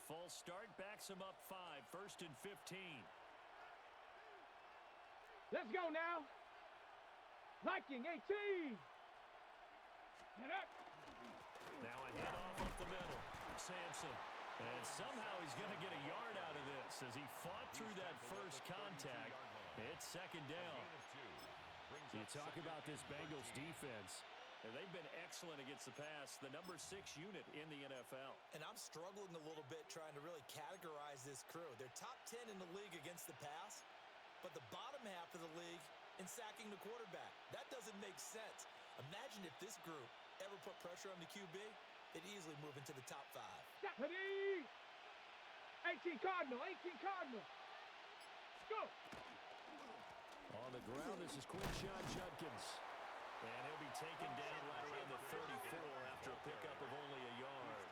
false start backs him up 5, 1st and 15. Let's go now. Viking 18. Get up. Now a handoff up the middle. Sampson. And somehow he's going to get a yard out of this as he fought through that first contact. It's 2nd down. You talk about this Bengals defense. And they've been excellent against the pass, the number 6 unit in the NFL. And I'm struggling a little bit trying to really categorize this crew. They're top 10 in the league against the pass, but the bottom half of the league in sacking the quarterback. That doesn't make sense. Imagine if this group ever put pressure on the QB, they'd easily move into the top 5. 18 Cardinal, 18 Cardinal. Let's go. On the ground, this is Quinshon Judkins. And he'll be taken down right around the 34 after a pickup of only a yard.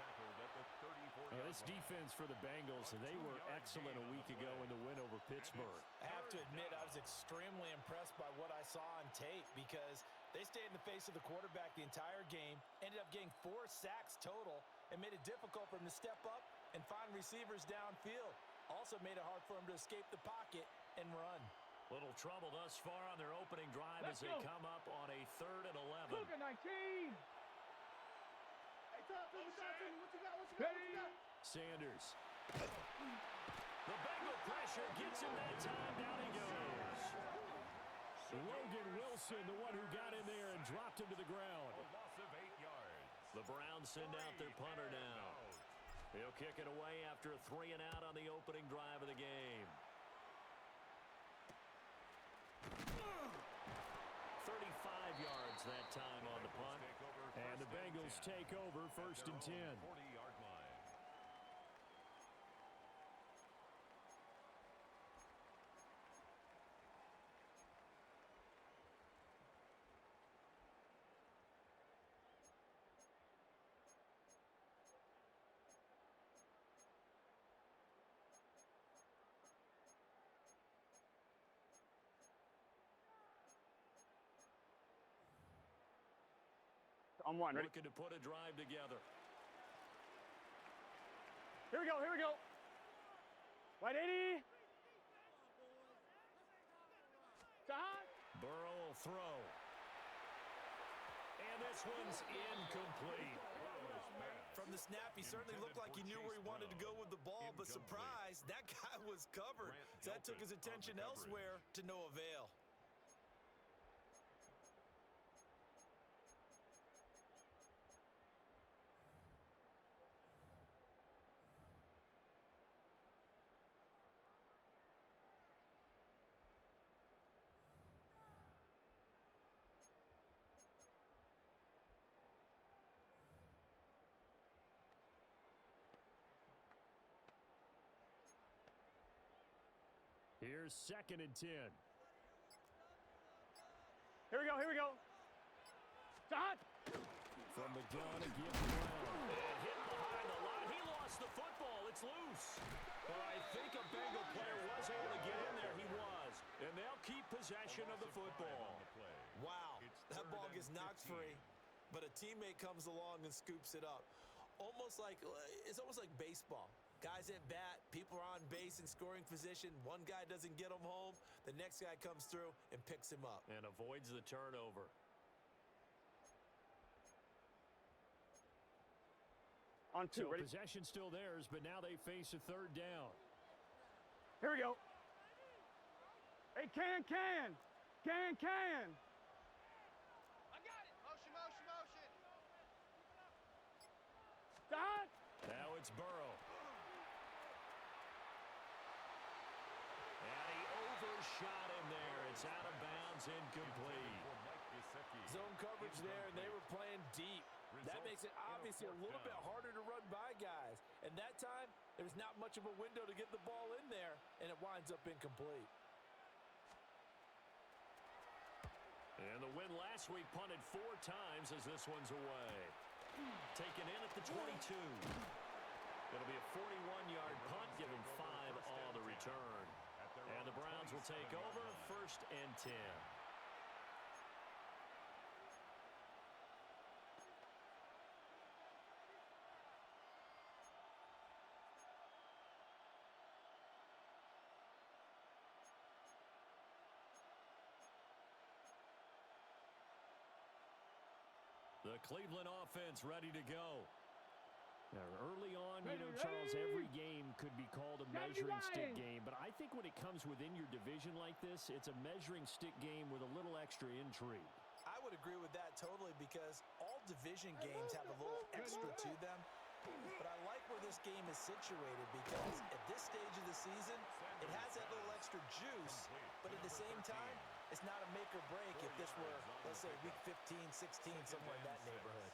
Now, this defense for the Bengals, they were excellent a week ago in the win over Pittsburgh. I have to admit, I was extremely impressed by what I saw on tape because they stayed in the face of the quarterback the entire game, ended up getting 4 sacks total, and made it difficult for him to step up and find receivers downfield. Also made it hard for him to escape the pocket and run. Little trouble thus far on their opening drive as they come up on a 3rd and 11. Cougar 19. Hey, Thompson, what you got? Sanders. The Bengal pressure gets him that time. Down he goes. Logan Wilson, the one who got in there and dropped him to the ground. A loss of 8 yards. The Browns send out their punter now. He'll kick it away after a 3 and out on the opening drive of the game. 35 yards that time on the punt. And the Bengals take over 1st and 10. 40-yard line. I'm one. Ready? Looking to put a drive together. Here we go. Right 80. Time. Burrow will throw. And this one's incomplete. From the snap, he certainly looked like he knew where he wanted to go with the ball, but surprise, that guy was covered. So that took his attention elsewhere to no avail. Here's 2nd and 10. Here we go. Stop. From the gun and give Brown. And hit behind the line. He lost the football. It's loose. Well, I think a Bengal player was able to get in there. He was. And they'll keep possession of the football. Wow, that ball gets knocked free, but a teammate comes along and scoops it up. It's almost like baseball. Guys at bat, people are on base in scoring position. One guy doesn't get him home. The next guy comes through and picks him up. And avoids the turnover. On 2. So Ready? possession still theirs, but now they face a 3rd down. Here we go. Hey, can. I got it. Motion. Stop. Now it's Burrow. And he overshot him there. It's out of bounds, incomplete. Zone coverage there, and they were playing deep. That makes it obviously a little bit harder to run by guys. And that time, there's not much of a window to get the ball in there, and it winds up incomplete. And the win last week punted 4 times as this one's away. Taken in at the 22. It'll be a 41-yard punt, giving 5 on the return. And the Browns will take over 1st and 10. The Cleveland offense ready to go. Now, early on, Charles, every game could be called a measuring stick game, but I think when it comes within your division like this, it's a measuring stick game with a little extra intrigue. I would agree with that totally because all division games have a little extra to them. But I like where this game is situated because at this stage of the season, it has that little extra juice, but at the same time, it's not a make or break if this were, let's say, week 15, 16, somewhere in that neighborhood.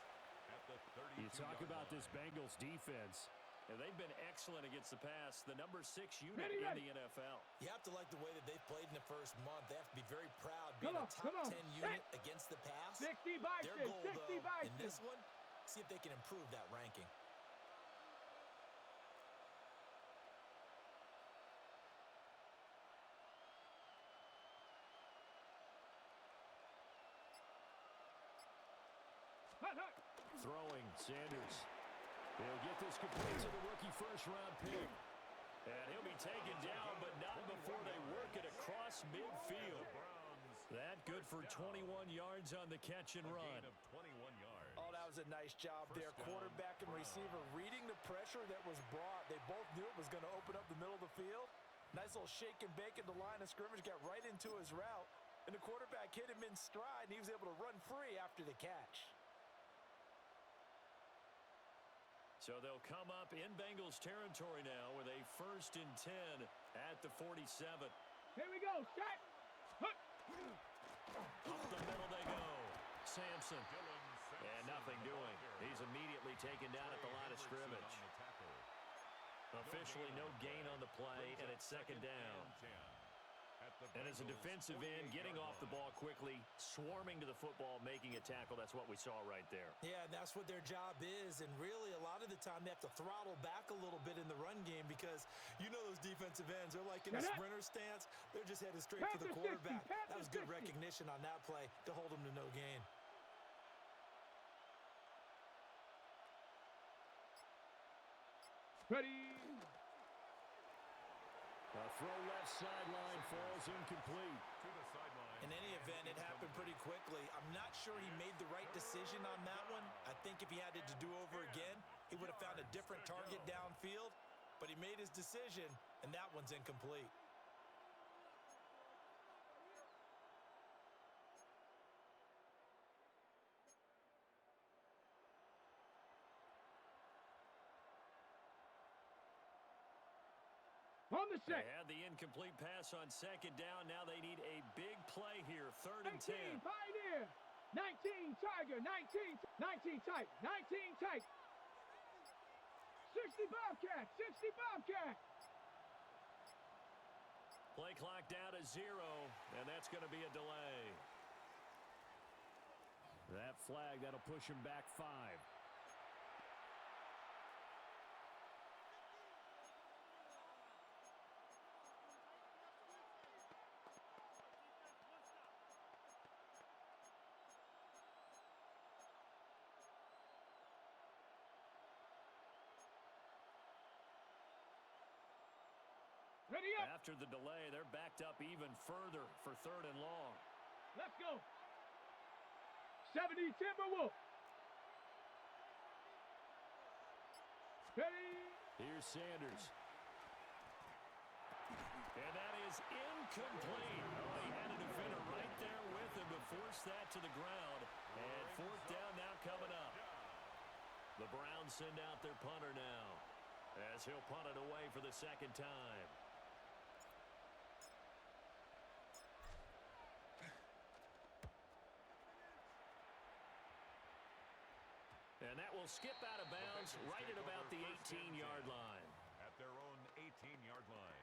You talk about this Bengals defense, and they've been excellent against the pass, the number 6 unit in the NFL. You have to like the way that they've played in the first month. They have to be very proud being a top 10 unit against the pass. 60 Their goal, though, in this one, see if they can improve that ranking. Throwing, Sanders. He'll get this complete to the rookie first-round pick. And he'll be taken down, but not before they work it across midfield. That good for 21 yards on the catch and run. Oh, that was a nice job there. Quarterback and receiver reading the pressure that was brought. They both knew it was going to open up the middle of the field. Nice little shake and bake at the line of scrimmage, got right into his route. And the quarterback hit him in stride, and he was able to run free after the catch. So they'll come up in Bengals territory now with a 1st and 10 at the 47. Here we go. Shot. Up the middle they go. Sampson. And nothing doing. He's immediately taken down at the line of scrimmage. Officially no gain on the play, and it's 2nd down. And as a defensive end, getting off the ball quickly, swarming to the football, making a tackle, that's what we saw right there. Yeah, and that's what their job is. And really, a lot of the time, they have to throttle back a little bit in the run game because you know those defensive ends, they're like in a sprinter stance. They're just headed straight for the quarterback. That was good recognition on that play to hold them to no gain. Ready. A throw left sideline falls incomplete. In any event, it happened pretty quickly. I'm not sure he made the right decision on that one. I think if he had it to do over again, he would have found a different target downfield. But he made his decision, and that one's incomplete. On the set. They had the incomplete pass on 2nd down. Now they need a big play here. 3rd and 10. 19 Pioneer. 19 Tiger. 19 tight. 19 tight. 60 Bobcat. 60 Bobcat. Play clock down to 0, and that's going to be a delay. That flag, that'll push him back 5. Ready up. After the delay, they're backed up even further for 3rd and long. Let's go. 70 Timberwolf. Ready. Here's Sanders. And that is incomplete. Oh, he had a defender right there with him to force that to the ground. And 4th down now coming up. The Browns send out their punter now as he'll punt it away for the 2nd time. And that will skip out of bounds right at about the 18-yard line. At their own 18-yard line.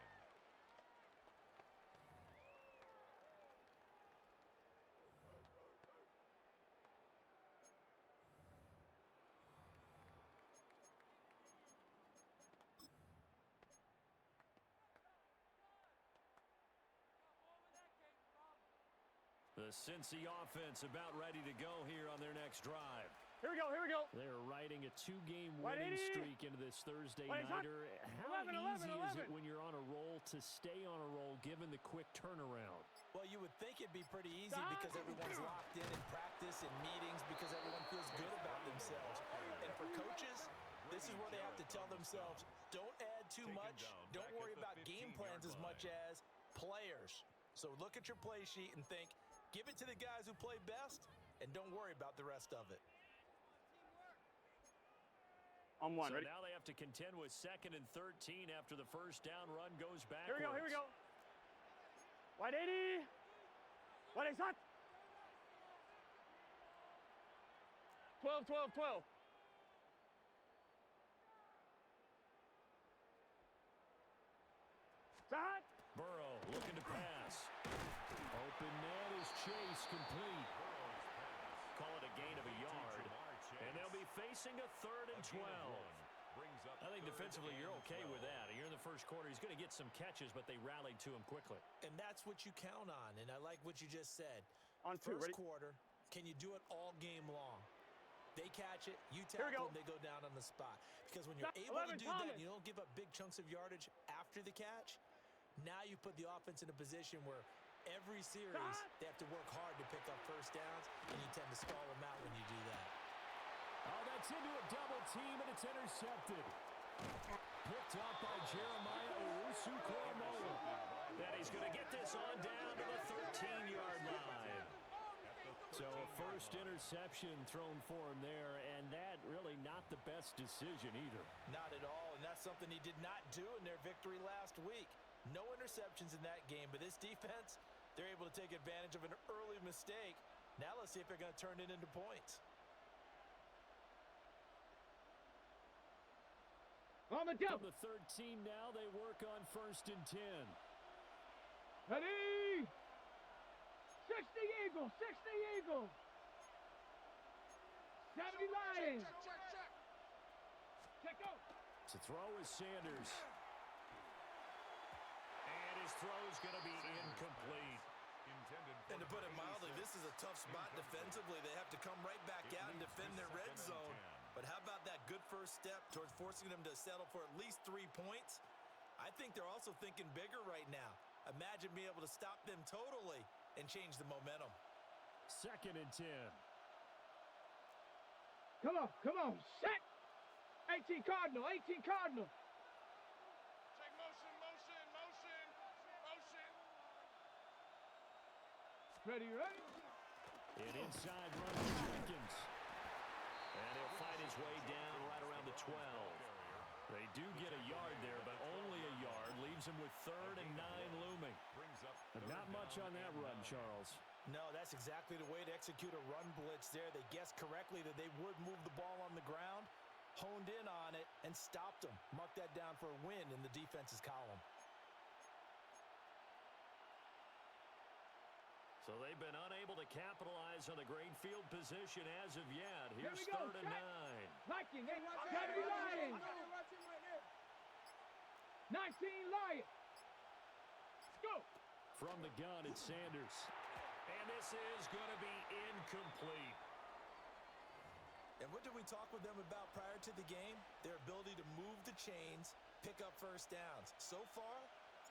The Cincy offense about ready to go here on their next drive. Here we go, here we go. They're riding a two-game White winning 80. streak into this Thursday White hot. nighter. How 11, easy 11, is it 11. when you're on a roll to stay on a roll given the quick turnaround? Well, you would think it'd be pretty easy because everyone's locked in practice and meetings because everyone feels good about themselves. And for coaches, this is where they have to tell themselves, don't add too much. Don't worry about game plans as much as players. So look at your play sheet and think, give it to the guys who play best, and don't worry about the rest of it. On one, So ready? now they have to contend with 2nd and 13 after the first down run goes backwards. Here we go, here we go. White 80. White is hot. 12, 12, 12. It's hot. Burrow looking to pass. Open man is Chase complete. Call it a gain of a yard. And they'll be facing a 3rd and 12. I think defensively you're okay with that. You're in the first quarter. He's going to get some catches, but they rallied to him quickly. And that's what you count on, and I like what you just said. On two, First ready? quarter, can you do it all game long? They catch it, you Here we tackle go. them, they go down on the spot. Because when you're able 11, to do that, Thomas. and you don't give up big chunks of yardage after the catch, now you put the offense in a position where every series they have to work hard to pick up first downs, and you tend to stall them out when you do that. Oh, that's into a double team, and it's intercepted. Picked up by Jeremiah Owusu-Koramoah. Then he's going to get this on down to the 13-yard line. So a first interception thrown for him there, and that really not the best decision either. Not at all, and that's something he did not do in their victory last week. No interceptions in that game, but this defense, they're able to take advantage of an early mistake. Now let's see if they're going to turn it into points. On the From double. the 13 now, they work on 1st and 10. Ready? 60 Eagles, 60 Eagles. 70 Lions. Check out. To throw is Sanders. And his throw's going to be incomplete. And to put it mildly, this is a tough spot defensively. They have to come right back out and defend their red zone. But how about that good first step towards forcing them to settle for at least 3 points? I think they're also thinking bigger right now. Imagine being able to stop them totally and change the momentum. 2nd and 10. Come on, set. 18 Cardinal, 18 Cardinal. Check motion, motion, motion, motion. Ready? An inside run for Jenkins. And he'll fight his way down right around the 12. They do get a yard there, but only a yard. Leaves him with 3rd and 9 looming. But not much on that run, Charles. No, that's exactly the way to execute a run blitz there. They guessed correctly that they would move the ball on the ground, honed in on it, and stopped them. Mark that down for a win in the defense's column. So they've been unable to capitalize on the great field position as of yet. Here Here's we go, 3rd and set. 9. Viking, 70 Lions. 19 Lions. Go. From the gun, it's Sanders. And this is going to be incomplete. And what did we talk with them about prior to the game? Their ability to move the chains, pick up first downs. So far,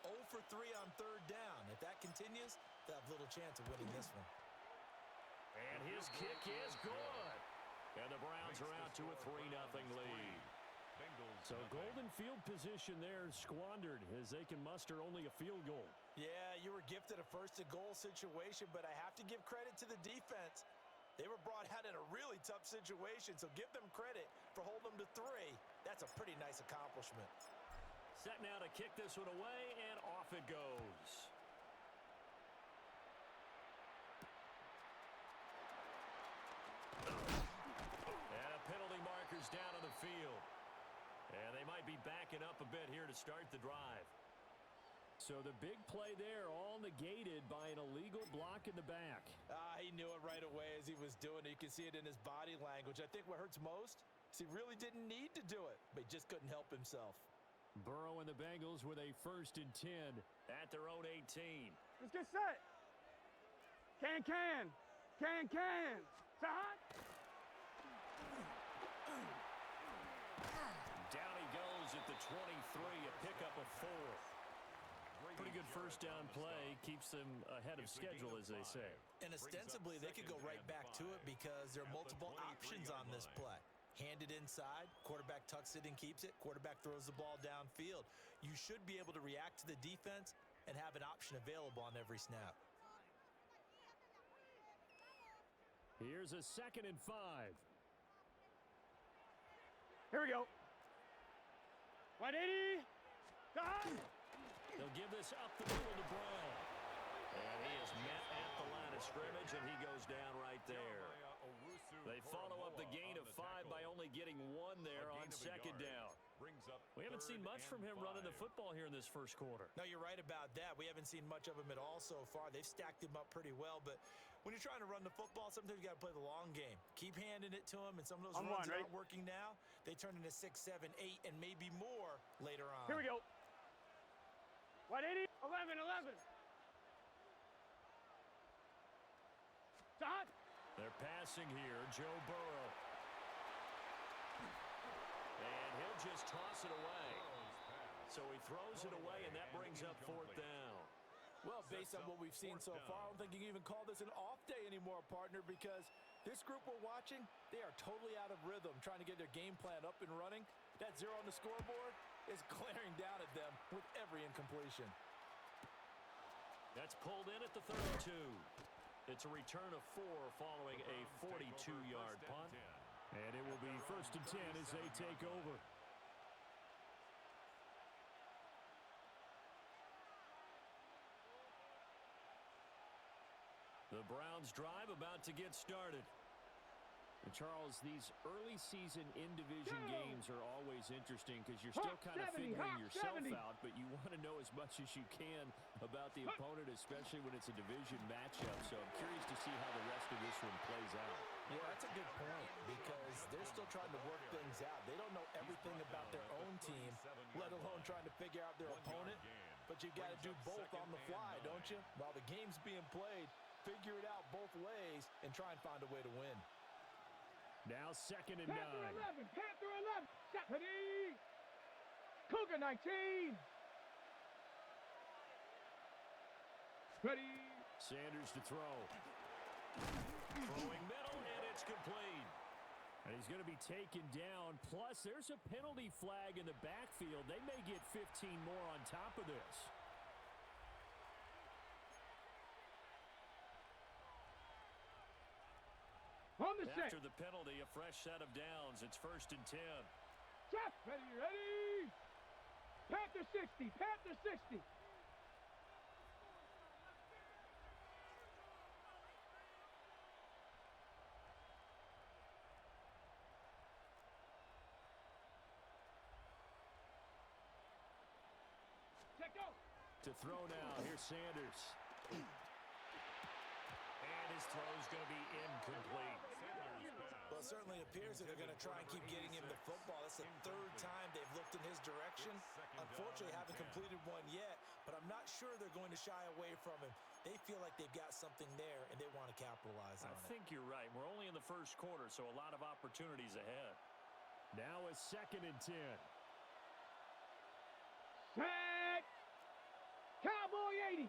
0 for 3 on 3rd down. If that continues, they'll have little chance of winning this one. And his kick is good. And the Browns are out to a 3-0 lead. So golden field position there squandered as they can muster only a field goal. Yeah, you were gifted a first-to-goal situation, but I have to give credit to the defense. They were brought out in a really tough situation, so give them credit for holding them to 3. That's a pretty nice accomplishment. Set now to kick this one away, and off it goes. And a penalty marker's down on the field. And they might be backing up a bit here to start the drive. So the big play there all negated by an illegal block in the back. He knew it right away as he was doing it. You can see it in his body language. I think what hurts most is he really didn't need to do it, but he just couldn't help himself. Burrow and the Bengals with a 1st and 10 at their own 18. Let's get set. Can. It's hot. Down he goes at the 23, a pickup of 4. Pretty good first down play. Keeps them ahead of schedule, as they say. And ostensibly, they could go right back to it because there are multiple options on this play. Hand it inside, quarterback tucks it and keeps it, quarterback throws the ball downfield. You should be able to react to the defense and have an option available on every snap. Here's a 2nd and 5. Here we go. 180. Done. They'll give this up the middle to Brown. And he is met at the line of scrimmage, and he goes down right there. They follow up the gain of 5 by only getting 1 there on 2nd down. We haven't seen much from him running the football here in this first quarter. No, you're right about that. We haven't seen much of him at all so far. They've stacked him up pretty well, but when you're trying to run the football, sometimes you got to play the long game. Keep handing it to him, and some of those runs that aren't working now, they turn into 6, 7, 8, and maybe more later on. Here we go. 180. 11. Done. They're passing here, Joe Burrow. And he'll just toss it away. So he throws it away, and that brings up 4th down. Well, based on what we've seen so far, I don't think you can even call this an off day anymore, partner, because this group we're watching, they are totally out of rhythm, trying to get their game plan up and running. That 0 on the scoreboard is glaring down at them with every incompletion. That's pulled in at the 32. It's a return of 4 following a 42-yard punt. And it will be 1st and 10 as they take over. The Browns drive about to get started. And Charles, these early season in-division games are always interesting because you're still kind of figuring yourself out, but you want to know as much as you can about the opponent, especially when it's a division matchup. So I'm curious to see how the rest of this one plays out. Yeah, that's a good point because they're still trying to work things out. They don't know everything about their own team, let alone trying to figure out their opponent. But you got to do both on the fly, don't you? While the game's being played, figure it out both ways and try and find a way to win. Now 2nd and 9. Panther 11. Stephanie. Cougar 19. Ready. Sanders to throw. Throwing middle, and it's complete. And he's going to be taken down. Plus, there's a penalty flag in the backfield. They may get 15 more on top of this. After the penalty, a fresh set of downs. It's 1st and 10. Jeff, ready. Panther 60. Panther 60. Check go. To throw now. Here's Sanders. And his throw's going to be incomplete. Well, it certainly appears that they're going to try and keep getting him the football. That's the 3rd time they've looked in his direction. Unfortunately, haven't completed one yet, but I'm not sure they're going to shy away from him. They feel like they've got something there, and they want to capitalize on it. I think you're right. We're only in the first quarter, so a lot of opportunities ahead. Now a 2nd and 10. Set. Cowboy 80.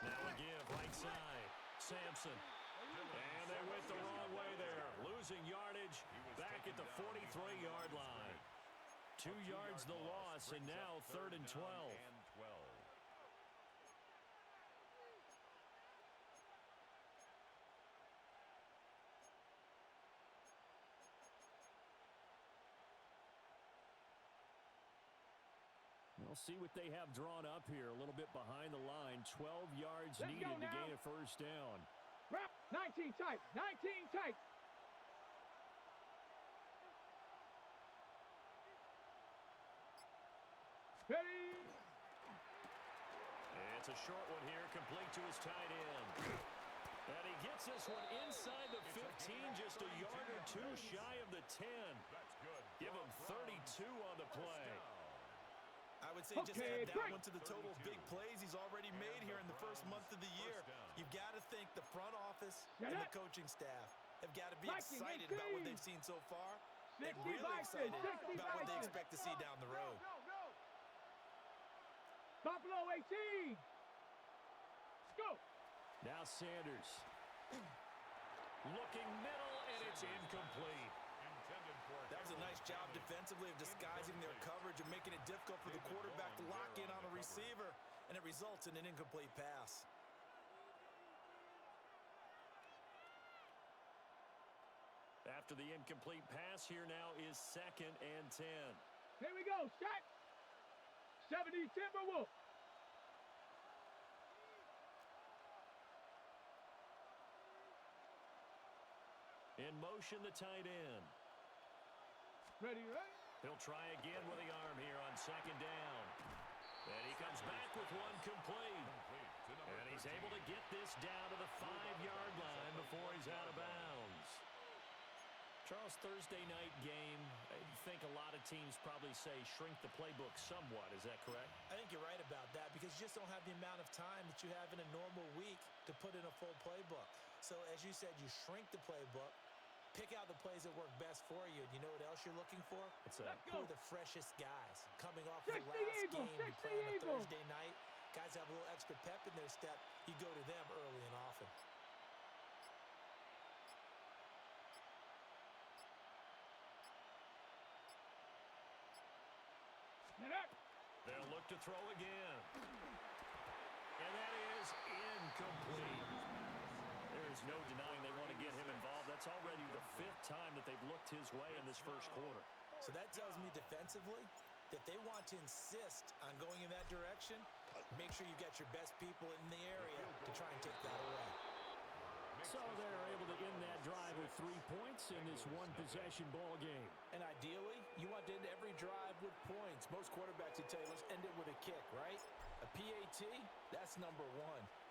Now a give, right side. Sampson. And they went the wrong way there. Losing yardage back at the 43-yard line. 2 yards the loss, and now 3rd and 12. We'll see what they have drawn up here. A little bit behind the line. 12 yards needed to gain a first down. 19 tight. 19 tight. Ready. It's a short one here, complete to his tight end. And he gets this one inside the 15, just a yard or 2 shy of the 10. Give him 32 on the play. I would would say just Okay, add that break. one to the total of big plays he's already made here in the first month of the year. You've got to think the front office and the coaching staff have got to be excited about what they've seen so far and 60 really Bison, excited 60 about what they Bison. expect to see down the road. Buffalo 18. Go. Now Sanders. Looking middle, and it's incomplete. That was a nice job defensively of disguising their coverage and making it difficult for the quarterback to lock in on a receiver, and it results in an incomplete pass. After the incomplete pass, here now is 2nd and 10. Here we go. Set. 70 Timberwolves. In motion, the tight end. Ready, ready? He'll try again with the arm here on 2nd down. And he comes back with one complete. And he's able to get this down to the 5-yard line before he's out of bounds. Charles, Thursday night game, I think a lot of teams probably say shrink the playbook somewhat. Is that correct? I think you're right about that because you just don't have the amount of time that you have in a normal week to put in a full playbook. So as you said, you shrink the playbook, pick out the plays that work best for you. And you know what else you're looking for? What's Let's Who go. are the freshest guys coming off 60 the last Eagles, game you 60 play on a Eagles. Thursday night? Guys have a little extra pep in their step. You go to them early and often. Get up. They'll look to throw again. And that is incomplete. There is no denying they want to get him involved. That's already the 5th time that they've looked his way in this first quarter. So that tells me defensively that they want to insist on going in that direction. Make sure you got your best people in the area to try and take that away. So they're able to end that drive with 3 points in this one-possession ball game. And ideally, you want to end every drive with points. Most quarterbacks would tell you, let's end it with a kick, right? A PAT, that's number 1.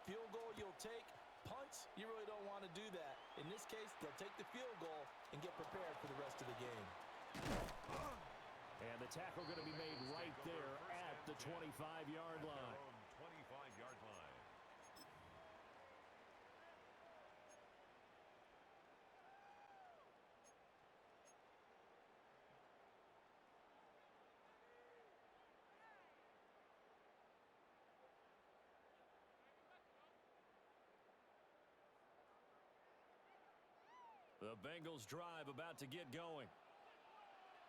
Field goal you'll take. Punts, you really don't want to do that. In this case, they'll take the field goal and get prepared for the rest of the game. And the tackle going to be made right there at the 25-yard line. 25-yard line. The Bengals drive about to get going.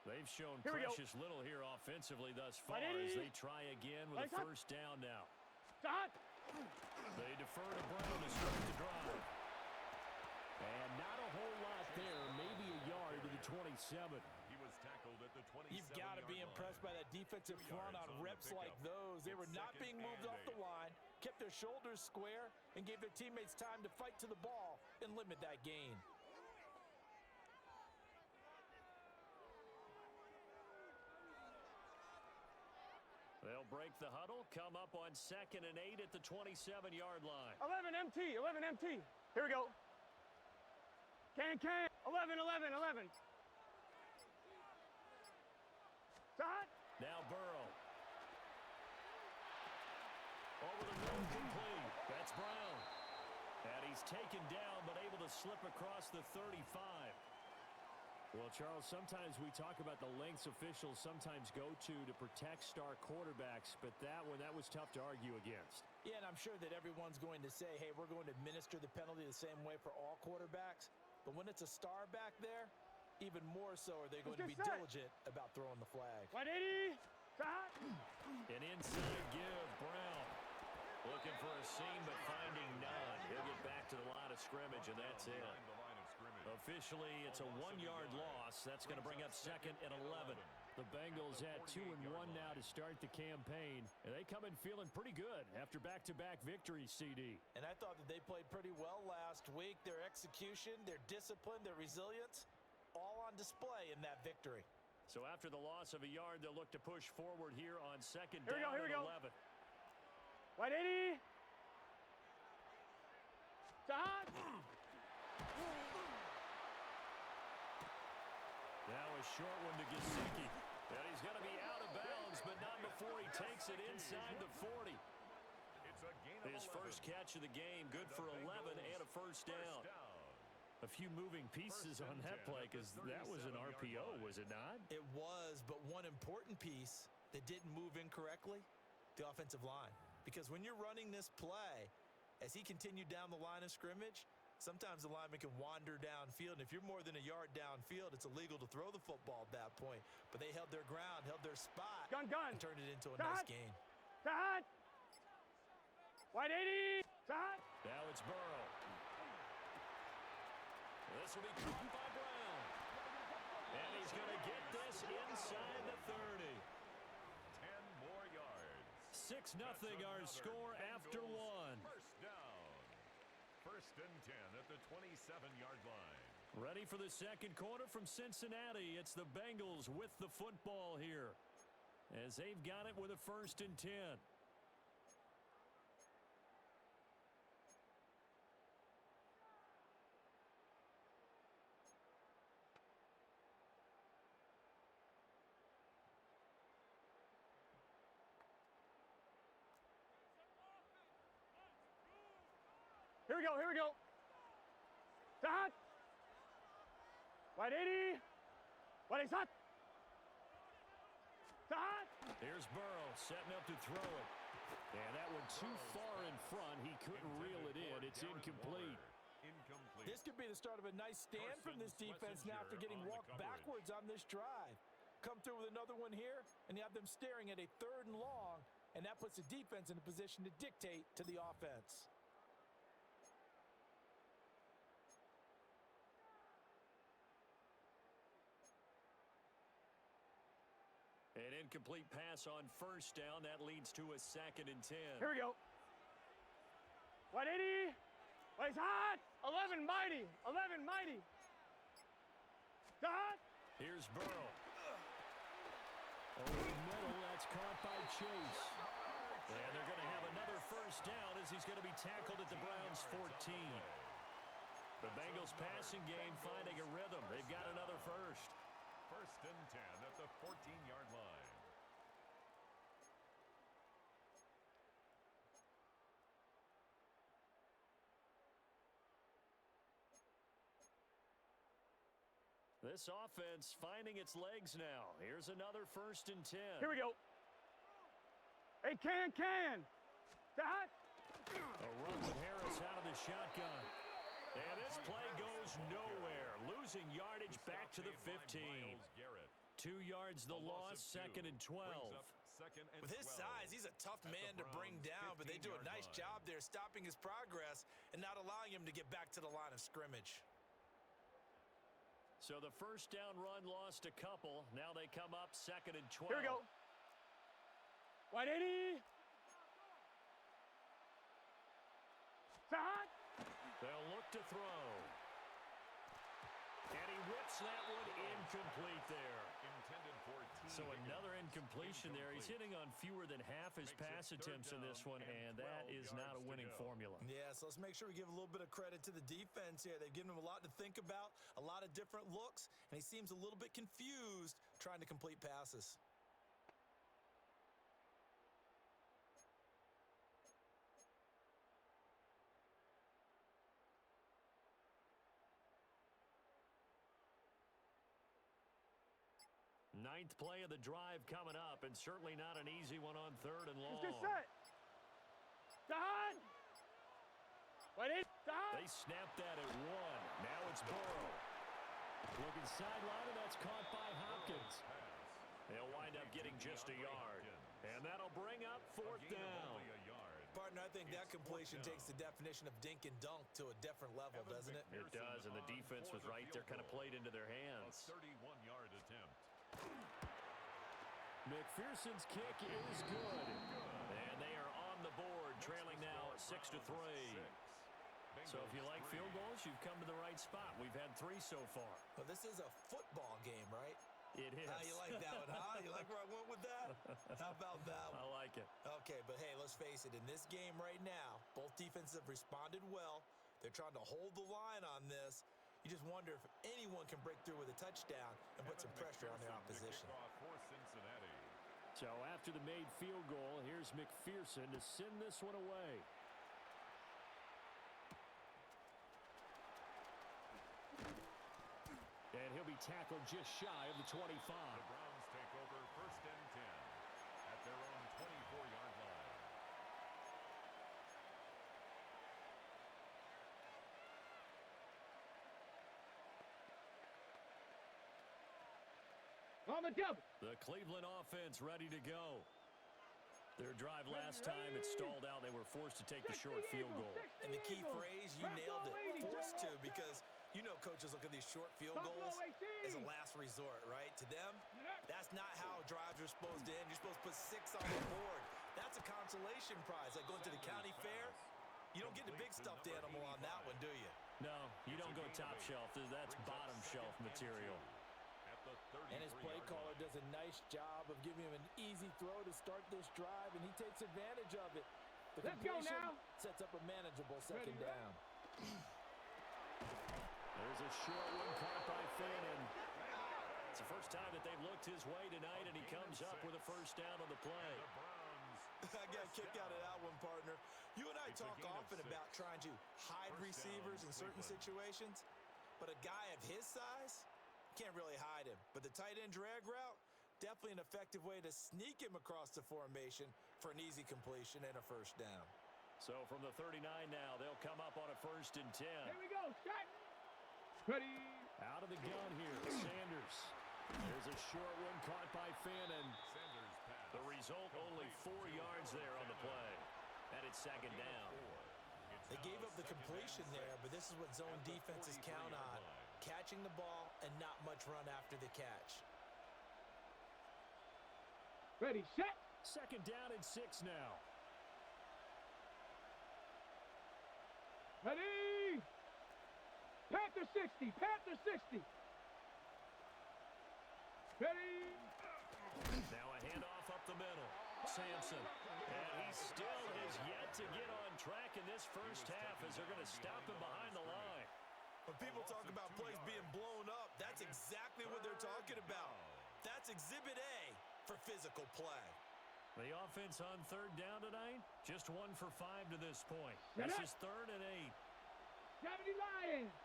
They've shown Here we go. precious little here offensively thus far Ready? as they try again with a Lights up. first down now. Stop. They defer to Brown to start the drive. And not a whole lot there, maybe a yard to the 27. He was tackled at the 27-yard line. You've got to be impressed by that defensive 2 front yards on on the reps like pickup. those. They were It's not being 2nd moved and off the 8. line, kept their shoulders square, and gave their teammates time to fight to the ball and limit that gain. They'll break the huddle, come up on 2nd and 8 at the 27-yard line. 11 MT. 11 MT. Here we go. Can. 11. Stop. Now Burrow. Over the middle, complete. That's Brown. And he's taken down, but able to slip across the 35. Well, Charles, sometimes we talk about the lengths officials sometimes go to protect star quarterbacks, but that was tough to argue against. Yeah, and I'm sure that everyone's going to say, hey, we're going to administer the penalty the same way for all quarterbacks. But when it's a star back there, even more so are they going to be diligent about throwing the flag. 180. Stop. An inside give, Brown. Looking for a seam, but finding none. He'll get back to the line of scrimmage, and that's it. Behind the line of scrimmage. Officially, it's a 1-yard loss. That's going to bring up 2nd and 11. The Bengals at 2-1 now to start the campaign. And they come in feeling pretty good after back-to-back victories, CD. And I thought that they played pretty well last week. Their execution, their discipline, their resilience, all on display in that victory. So after the loss of a yard, they'll look to push forward here on 2nd Here we go, down here we and go. 11. 180. Stop. Now a short one to Gesicki. And he's going to be out of bounds runs, but not before he takes it inside the 40. It's a gain of His 11. first catch of the game, good for 11 and a first down. A few moving pieces on that play because that was an RPO, was it not? It was, but one important piece that didn't move incorrectly, the offensive line. Because when you're running this play, as he continued down the line of scrimmage, sometimes the lineman can wander downfield. And if you're more than a yard downfield, it's illegal to throw the football at that point. But they held their ground, held their spot, Gun. and turned it into a nice gain. Side. Wide 80. Side. Now it's Burrow. This will be caught by Brown. And he's going to get this inside the 30. 10 more yards. 6-0 our score after one. First down. First and 10 at the 27-yard line. Ready for the second quarter from Cincinnati. It's the Bengals with the football here, as they've got it with a 1st and 10. Here we go. Side. Wide 80. Wide hot. Side. Here's Burrow setting up to throw it. And that one too far in front. He couldn't reel it in. It's incomplete. This could be the start of a nice stand from this defense now after getting walked backwards on this drive. Come through with another one here, and you have them staring at a 3rd and long, and that puts the defense in a position to dictate to the offense. An incomplete pass on 1st down. That leads to a 2nd and 10. Here we go. Wide 80. Wide hot. 11 mighty. 11 mighty. Side. Here's Burrow. Over the middle, that's caught by Chase. And they're going to have another 1st down as he's going to be tackled at the Browns' 14. The Bengals passing game finding a rhythm. They've got another 1st. 1st and 10 at the 14-yard line. This offense finding its legs now. Here's another 1st and 10. Here we go. Hey, can. Side. A run with Harris out of the shotgun. And this play goes nowhere. Losing yardage back to the 15. 2 yards the loss, 2nd and 12. With his size, he's a tough man to bring down, but they do a nice job there stopping his progress and not allowing him to get back to the line of scrimmage. So the 1st down run lost a couple. Now they come up 2nd and 12. Here we go. Wide 80. Side. They'll look to throw. And he whips that one incomplete there. Intended for So another incompletion there. He's hitting on fewer than half his pass attempts in this one, and that is not a winning formula. Yeah, so let's make sure we give a little bit of credit to the defense here. They've given him a lot to think about, a lot of different looks, and he seems a little bit confused trying to complete passes. Ninth play of the drive coming up, and certainly not an easy one on 3rd and long. Let's get set. Side. Wide 80. Side. They snapped that at 1. Now it's Burrow. Looking sideline, and that's caught by Hopkins. They'll wind up getting just a yard. And that'll bring up 4th down. Partner, I think that completion takes the definition of dink and dunk to a different level, doesn't it? It does, and the defense was right there, kind of played into their hands. A 31-yard attempt. McPherson's kick is good. And they are on the board, trailing now 6-3. So if you like field goals, you've come to the right spot. We've had 3 so far. Well, this is a football game, right? It is. You like that one, huh? You like where I went with that? How about that one? I like it. Okay, but hey, let's face it. In this game right now, both defenses have responded well. They're trying to hold the line on this. You just wonder if anyone can break through with a touchdown and put some pressure on their opposition. For Cincinnati. So after the made field goal, here's McPherson to send this one away. And he'll be tackled just shy of the 25. The Browns take over 1st and 10 at their own 24-yard line. On the double. The Cleveland offense ready to go. Their drive last time, it stalled out. They were forced to take the short field goal. And the key phrase, you nailed it, forced to, because you know coaches look at these short field goals as a last resort, right? To them, that's not how drives are supposed to end. You're supposed to put 6 on the board. That's a consolation prize, like going to the county fair. You don't get the big stuffed animal on that one, do you? No, you don't go top shelf. That's bottom shelf material. And his play caller does a nice job of giving him an easy throw to start this drive, and he takes advantage of it. The completion sets up a manageable 2nd down. There's a short one caught by Fannin. It's the first time that they've looked his way tonight, and he comes up with a 1st down on the play. I got a kick out of that one, partner. You and I talk often about trying to hide receivers in certain situations, but a guy of his size can't really hide him. But the tight end drag route, definitely an effective way to sneak him across the formation for an easy completion and a 1st down. So from the 39 now, they'll come up on a 1st and 10. Here we go, Scott. Ready. Out of the gun here, Sanders. There's a short one caught by Fannin. The result, only 4 yards there on the play. And it's 2nd down. They gave up the completion there, but this is what zone defenses count on. Catching the ball and not much run after the catch. Ready, set. 2nd down and 6 now. Ready. Panther 60. Panther 60. Ready. Now a handoff up the middle. Sampson. And he still has yet to get on track in this 1st half as they're going to stop him behind the line. When people talk about plays being blown up, that's exactly what they're talking about. That's Exhibit A for physical play. The offense on 3rd down tonight, just 1 for 5 to this point. This is 3rd and 8. 70 Lions.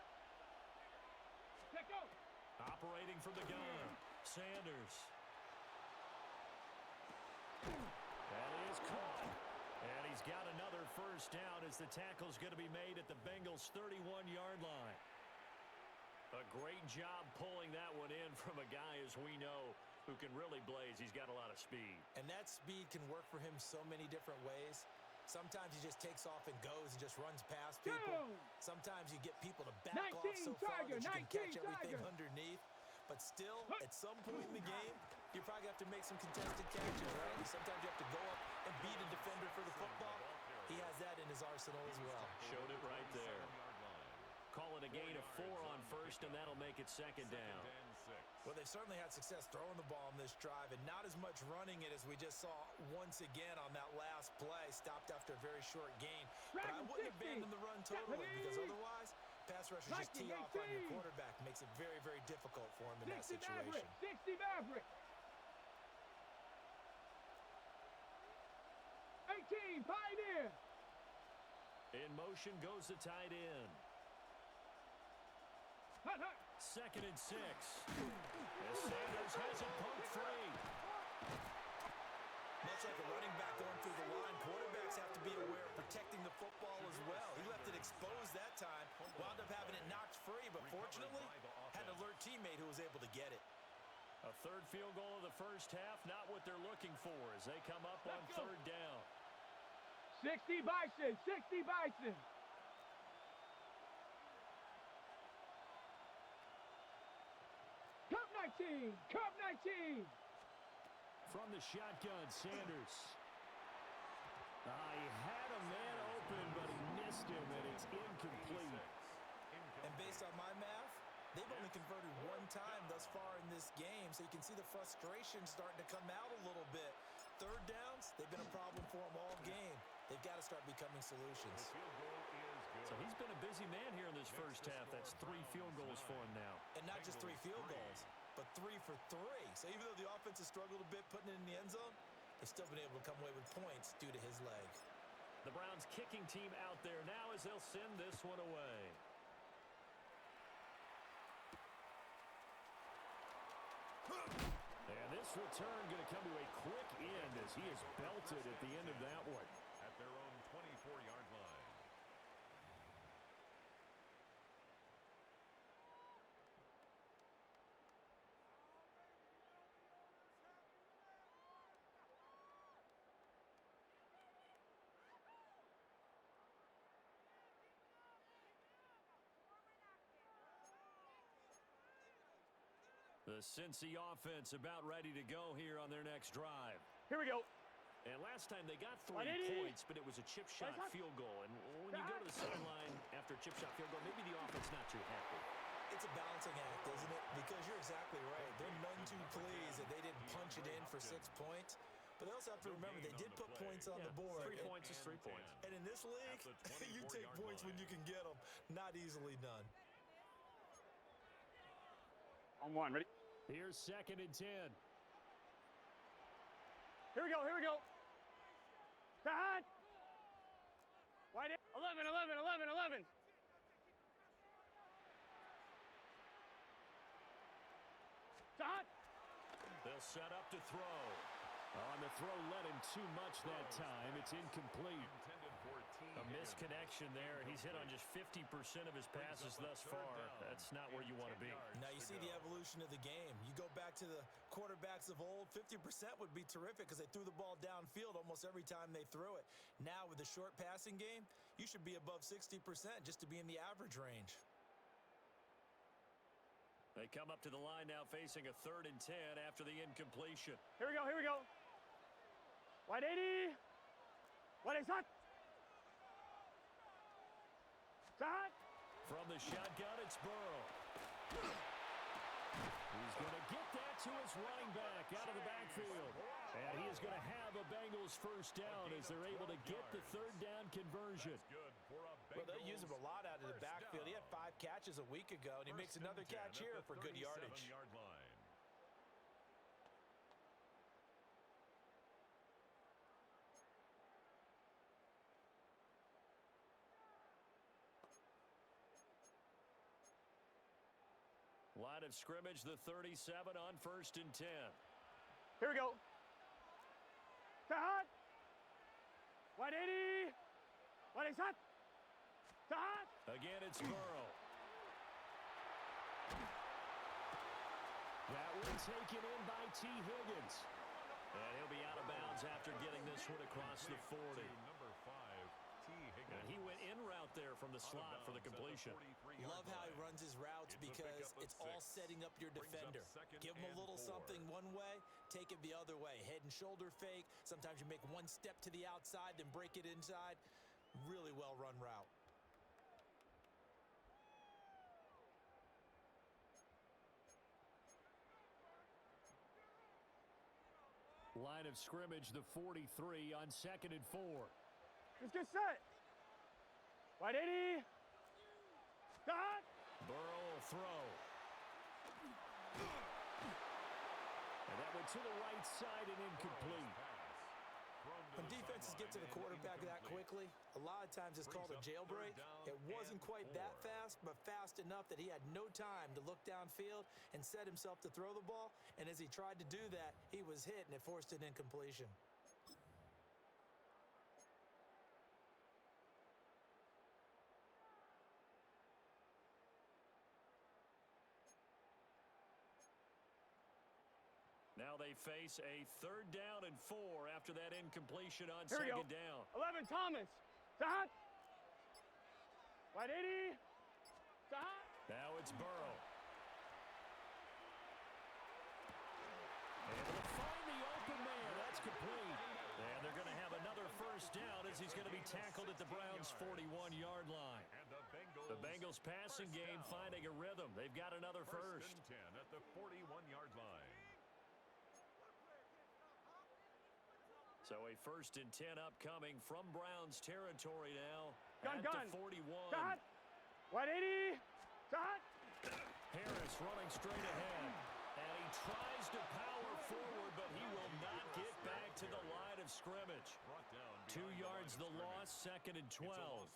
Let's go. Operating from the gun, Sanders. That is caught. And he's got another 1st down as the tackle's going to be made at the Bengals' 31-yard line. A great job pulling that one in from a guy, as we know, who can really blaze. He's got a lot of speed. And that speed can work for him so many different ways. Sometimes he just takes off and goes and just runs past people. Sometimes you get people to back off so far that you can catch everything underneath. But still, at some point in the game, you probably have to make some contested catches, right? Sometimes you have to go up and beat a defender for the football. He has that in his arsenal as well. Showed it right there. Call it a gain of 4 on 1st, and that'll make it 2nd down. Well, they've certainly had success throwing the ball in this drive, and not as much running it as we just saw once again on that last play. Stopped after a very short gain. But I wouldn't abandon the run totally, because otherwise, pass rushers just tee off on your quarterback. Makes it very, very difficult for him in that situation. 60 Maverick. 18 Pioneer. In motion goes the tight end. 2nd and 6. As Sanders has it pumped free. Much like a running back going through the line, quarterbacks have to be aware of protecting the football as well. He left it exposed that time, wound up having it knocked free, but fortunately, had an alert teammate who was able to get it. A 3rd field goal of the 1st half, not what they're looking for as they come up on 3rd down. 60 Bison, 60 Bison. Cup 19, Cup 19. From the shotgun, Sanders. He had a man open, but he missed him, and it's incomplete. And based on my math, they've only converted 1 time thus far in this game, so you can see the frustration starting to come out a little bit. 3rd downs, they've been a problem for them all game. They've got to start becoming solutions. So he's been a busy man here in this 1st half. That's 3 field goals for him now. And not just 3 field goals. but 3 for 3. So even though the offense has struggled a bit putting it in the end zone, they've still been able to come away with points due to his leg. The Browns kicking team out there now as they'll send this one away. And this return going to come to a quick end as he is belted at the end of that one. At their own 24-yard line. The Cincy offense about ready to go here on their next drive. Here we go. And last time they got 3 180. points, but it was a chip shot Right, field goal. And when you go to the sideline after a chip shot field goal, maybe the offense not too happy. It's a balancing act, isn't it? Because you're exactly right. They're none too pleased that they didn't punch it in for 6 points. But they also have to remember they did put points on the board. 3 points is 3 points. And in this league, you take points when you can get them. Not easily done. On one, ready? Here's 2nd and 10. Here we go, here we go. Side. Wide 11, 11, 11, 11. Side. They'll set up to throw. On the throw, led him too much that time. It's incomplete. Intended for A misconnection there. He's hit on just 50% of his passes thus far. That's not where you want to be. Now you see the evolution of the game. You go back to the quarterbacks of old, 50% would be terrific because they threw the ball downfield almost every time they threw it. Now with the short passing game, you should be above 60% just to be in the average range. They come up to the line now facing a 3rd and 10 after the incompletion. Here we go, here we go. Wide 80. Wide is hot. Side. From the shotgun, it's Burrow. He's going to get that to his running back out of the backfield. And he is going to have a Bengals first down as they're able to get the 3rd down conversion. Well, they use him a lot out of the backfield. He had 5 catches a week ago, and he makes another catch here for good yardage. Line of scrimmage, the 37 on 1st and 10. Here we go. Side. Wide 80. Wide is hot. Side. Again, it's Burrow. That one taken in by T. Higgins. And he'll be out of bounds after getting this one across the 40. Number 5, T. Higgins. And he went in route there from the slot for the completion. Love how he runs his routes because it's all setting up your defender. Give him a little something one way, take it the other way. Head and shoulder fake. Sometimes you make one step to the outside, then break it inside. Really well run route. Line of scrimmage, the 43 on 2nd and 4. Let's get set. Wide 80. Side. Burrow will throw. And that went to the right side and incomplete. When defenses get to the quarterback that quickly, a lot of times it's called a jailbreak. It wasn't quite that fast, but fast enough that he had no time to look downfield and set himself to throw the ball. And as he tried to do that, he was hit and it forced an incompletion. Now they face a 3rd down and 4 after that incompletion on Here we go. 2nd down. 11, Thomas. Side. Wide 80. Side. Now it's Burrow. And they'll find the open man. That's complete. And they're going to have another first down as he's going to be tackled at the Browns' 41-yard line. The Bengals passing game finding a rhythm. They've got another first. First and 10 at the 41-yard line. So a 1st and 10 upcoming from Browns territory now. Gun, at gun. the 41. Side. Wide 80. Side. Harris running straight ahead. And tries to power forward, but he will not get back to the line of scrimmage. 2 yards the loss, 2nd and 12.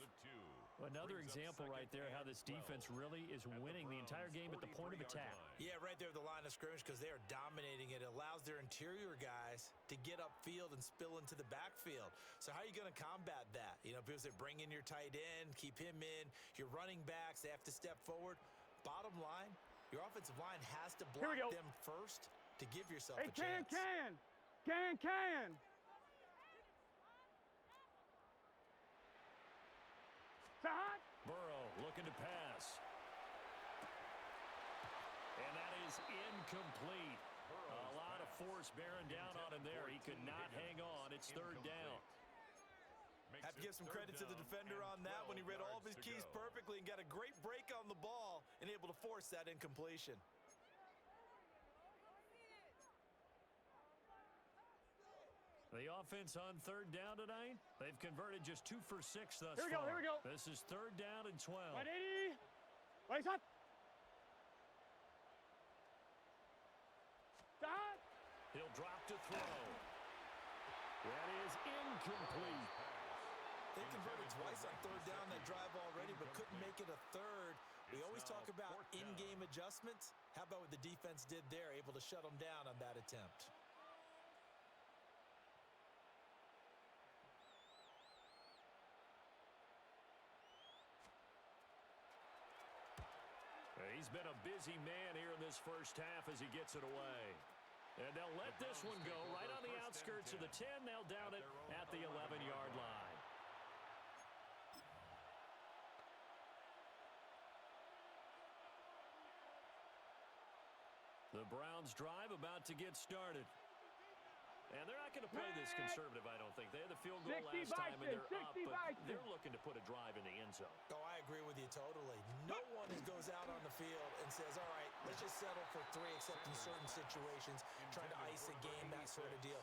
Another example right there how this defense really is winning the entire game at the point of attack. Yeah, right there at the line of scrimmage because they are dominating it. It allows their interior guys to get upfield and spill into the backfield. So how are you going to combat that? You know, because they bring in your tight end, keep him in. Your running backs, they have to step forward. Bottom line, your offensive line has to block them first to give yourself a chance. Can. Burrow looking to pass. And that is incomplete. A lot of force bearing down on him there. He could not hang on. It's 3rd down. Have to give some credit to the defender on that when he read all of his keys perfectly and got a great break on the ball and able to force that incompletion. The offense on 3rd down tonight, they've converted just 2 for 6 thus far. Here we go. This is 3rd down and 12. 180. Wait, up. Stop. He'll drop to throw. That is incomplete. They converted twice on 3rd down that drive already, but couldn't make it a 3rd. We always talk about in-game adjustments. How about what the defense did there, able to shut them down on that attempt? He's been a busy man here in this first half as he gets it away. And they'll let this one go right on the outskirts of the 10. They'll down it at the 11-yard line. The Browns drive about to get started. And they're not going to play this conservative, I don't think. They had the field goal last time, and they're up, but they're looking to put a drive in the end zone. Oh, I agree with you totally. No one goes out on the field and says, all right, let's just settle for 3, except in certain situations, trying to ice a game, that sort of deal.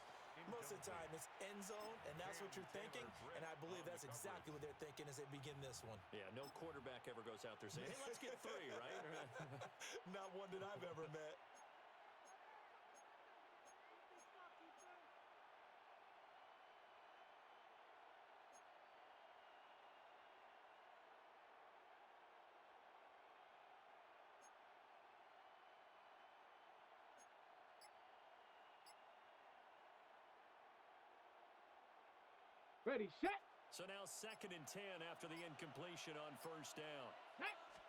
Most of the time, it's end zone, and that's what you're thinking, and I believe that's exactly what they're thinking as they begin this one. Yeah, no quarterback ever goes out there saying, hey, let's get 3, right? Not one that I've ever met. Ready, set. So now 2nd and 10 after the incompletion on 1st down.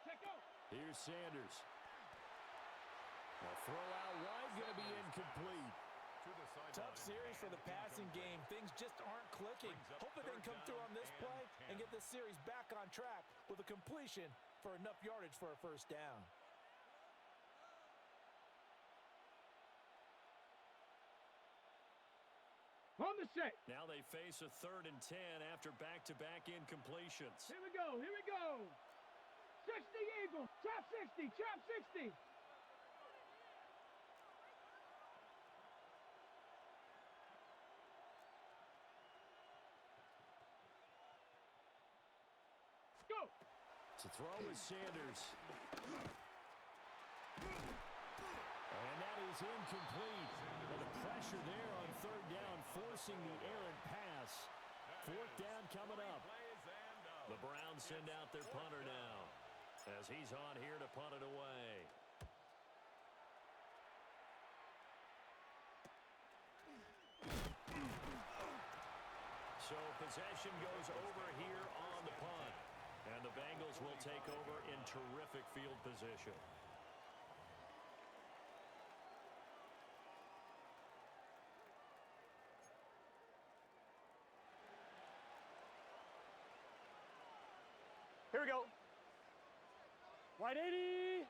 Check go. Here's Sanders. A throw out wide, going to be incomplete. Tough series for the passing game. Things just aren't clicking. Hope that they can come through on this play and get this series back on track with a completion for enough yardage for a 1st down. On the set. Now they face a 3rd and 10 after back-to-back incompletions. Here we go. 60 Eagles. Trap 60. Go. To throw is Sanders. And that is incomplete. Well, the pressure there on 3rd down, forcing the errant pass. 4th down coming up. The Browns send out their punter now, as he's on here to punt it away. So possession goes over here on the punt. And the Bengals will take over in terrific field position. Here we go. 180.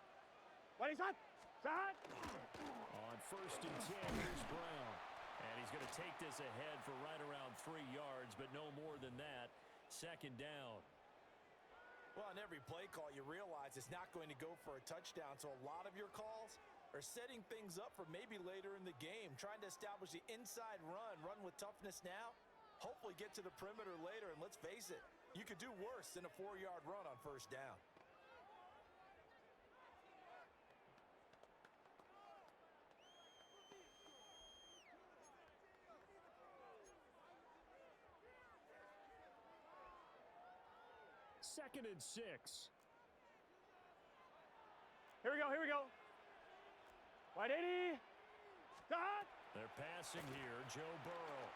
What is that? Side. On 1st and 10, here's Brown. And he's going to take this ahead for right around 3 yards, but no more than that. 2nd down. Well, on every play call, you realize it's not going to go for a touchdown, so a lot of your calls are setting things up for maybe later in the game, trying to establish the inside run with toughness now, hopefully get to the perimeter later, and let's face it, you could do worse than a 4-yard run on 1st down. 2nd and 6. Here we go, here we go. Wide 80. Dot. They're passing here, Joe Burrow.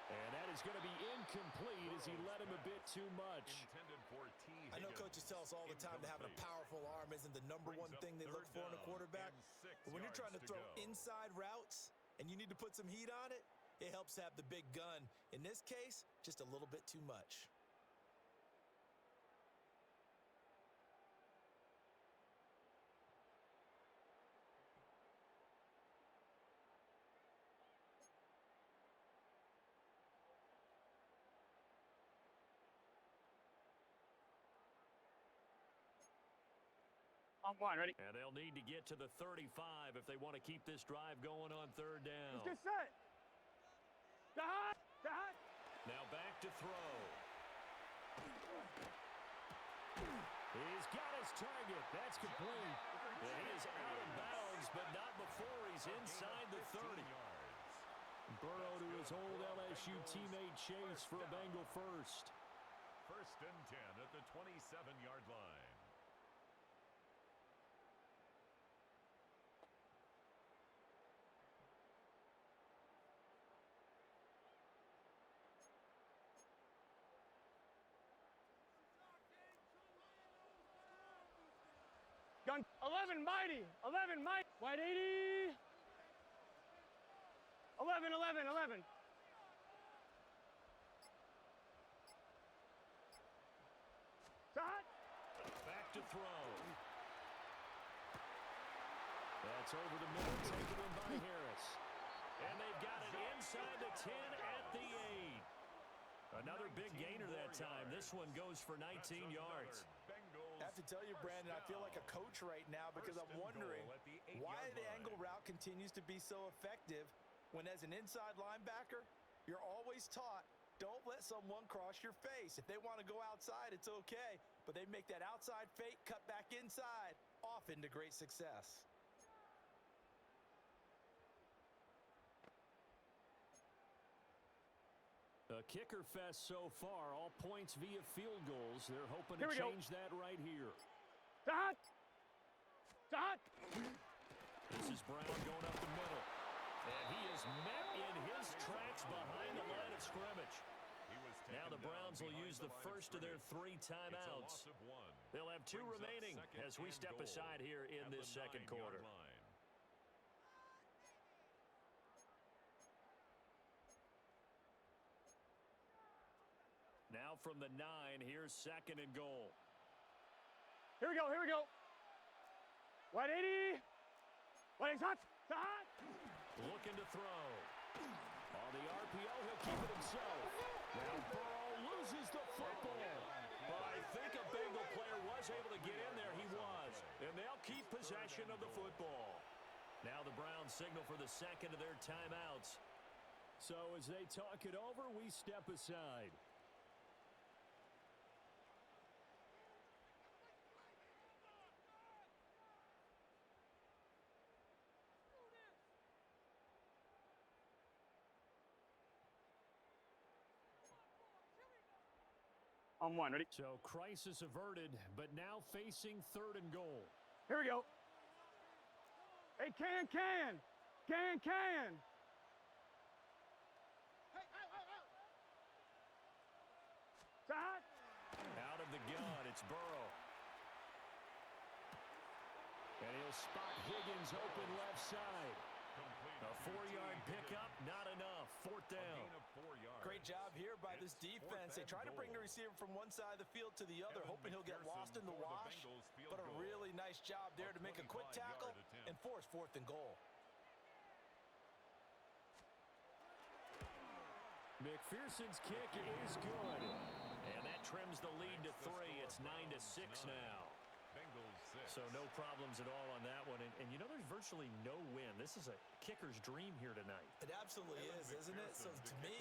And that is going to be incomplete as he led him a bit too much. Intended for T. I know coaches tell us all the time that having a powerful arm isn't the number one thing they look for in a quarterback. But when you're trying to throw inside routes and you need to put some heat on it, it helps have the big gun. In this case, just a little bit too much. On one, ready? And they'll need to get to the 35 if they want to keep this drive going on 3rd down. Let's get set. Dot. Dot. Now back to throw. He's got his target. That's complete. And he is out of bounds, but not before he's inside the 30. Burrow to his old LSU teammate Chase for a Bengal first. 1st and 10 at the 27-yard line. Gun 11 mighty. 11 mighty. Wide 80. 11, 11, 11. Dot. Back to throw. That's over the middle, taken in by Harris. And they've got it inside the 10 at the 8. Another big gainer that time. This one goes for 19 yards. I have to tell you, Brandon, I feel like a coach right now because I'm wondering why the angle route continues to be so effective when as an inside linebacker, you're always taught, don't let someone cross your face. If they want to go outside, it's okay, but they make that outside fake, cut back inside, often to great success. A kicker fest so far, all points via field goals. They're hoping to Here we go. change that right here. Dot. Dot. This is Brown going up the middle. And he is met in his tracks behind the line of scrimmage. Now the Browns will use the first of their 3 timeouts. They'll have 2 remaining as we step aside here in this 2nd quarter. Now from the 9, here's 2nd and goal. Here we go, here we go. Wide 80. Wide hot. Dot. Looking to throw. On the RPO, he'll keep it himself. Now Burrow loses the football. But I think a Bengal player was able to get in there. He was. And they'll keep possession of the football. Now the Browns signal for the 2nd of their timeouts. So as they talk it over, we step aside. On one, ready? So crisis averted, but now facing 3rd and goal. Here we go. Hey, can. Dot. Out of the gun, it's Burrow. And he'll spot Higgins open left side. A 4-yard pickup, not enough. 4th down. Great job here by this defense. They try to bring the receiver from one side of the field to the other, hoping he'll get lost in the wash. But a really nice job there to make a quick tackle and force 4th and goal. McPherson's kick is good. And that trims the lead to 3. It's 9-6 now. So no problems at all on that one. And you know, there's virtually no win. This is a kicker's dream here tonight. It absolutely is, isn't it? So to me,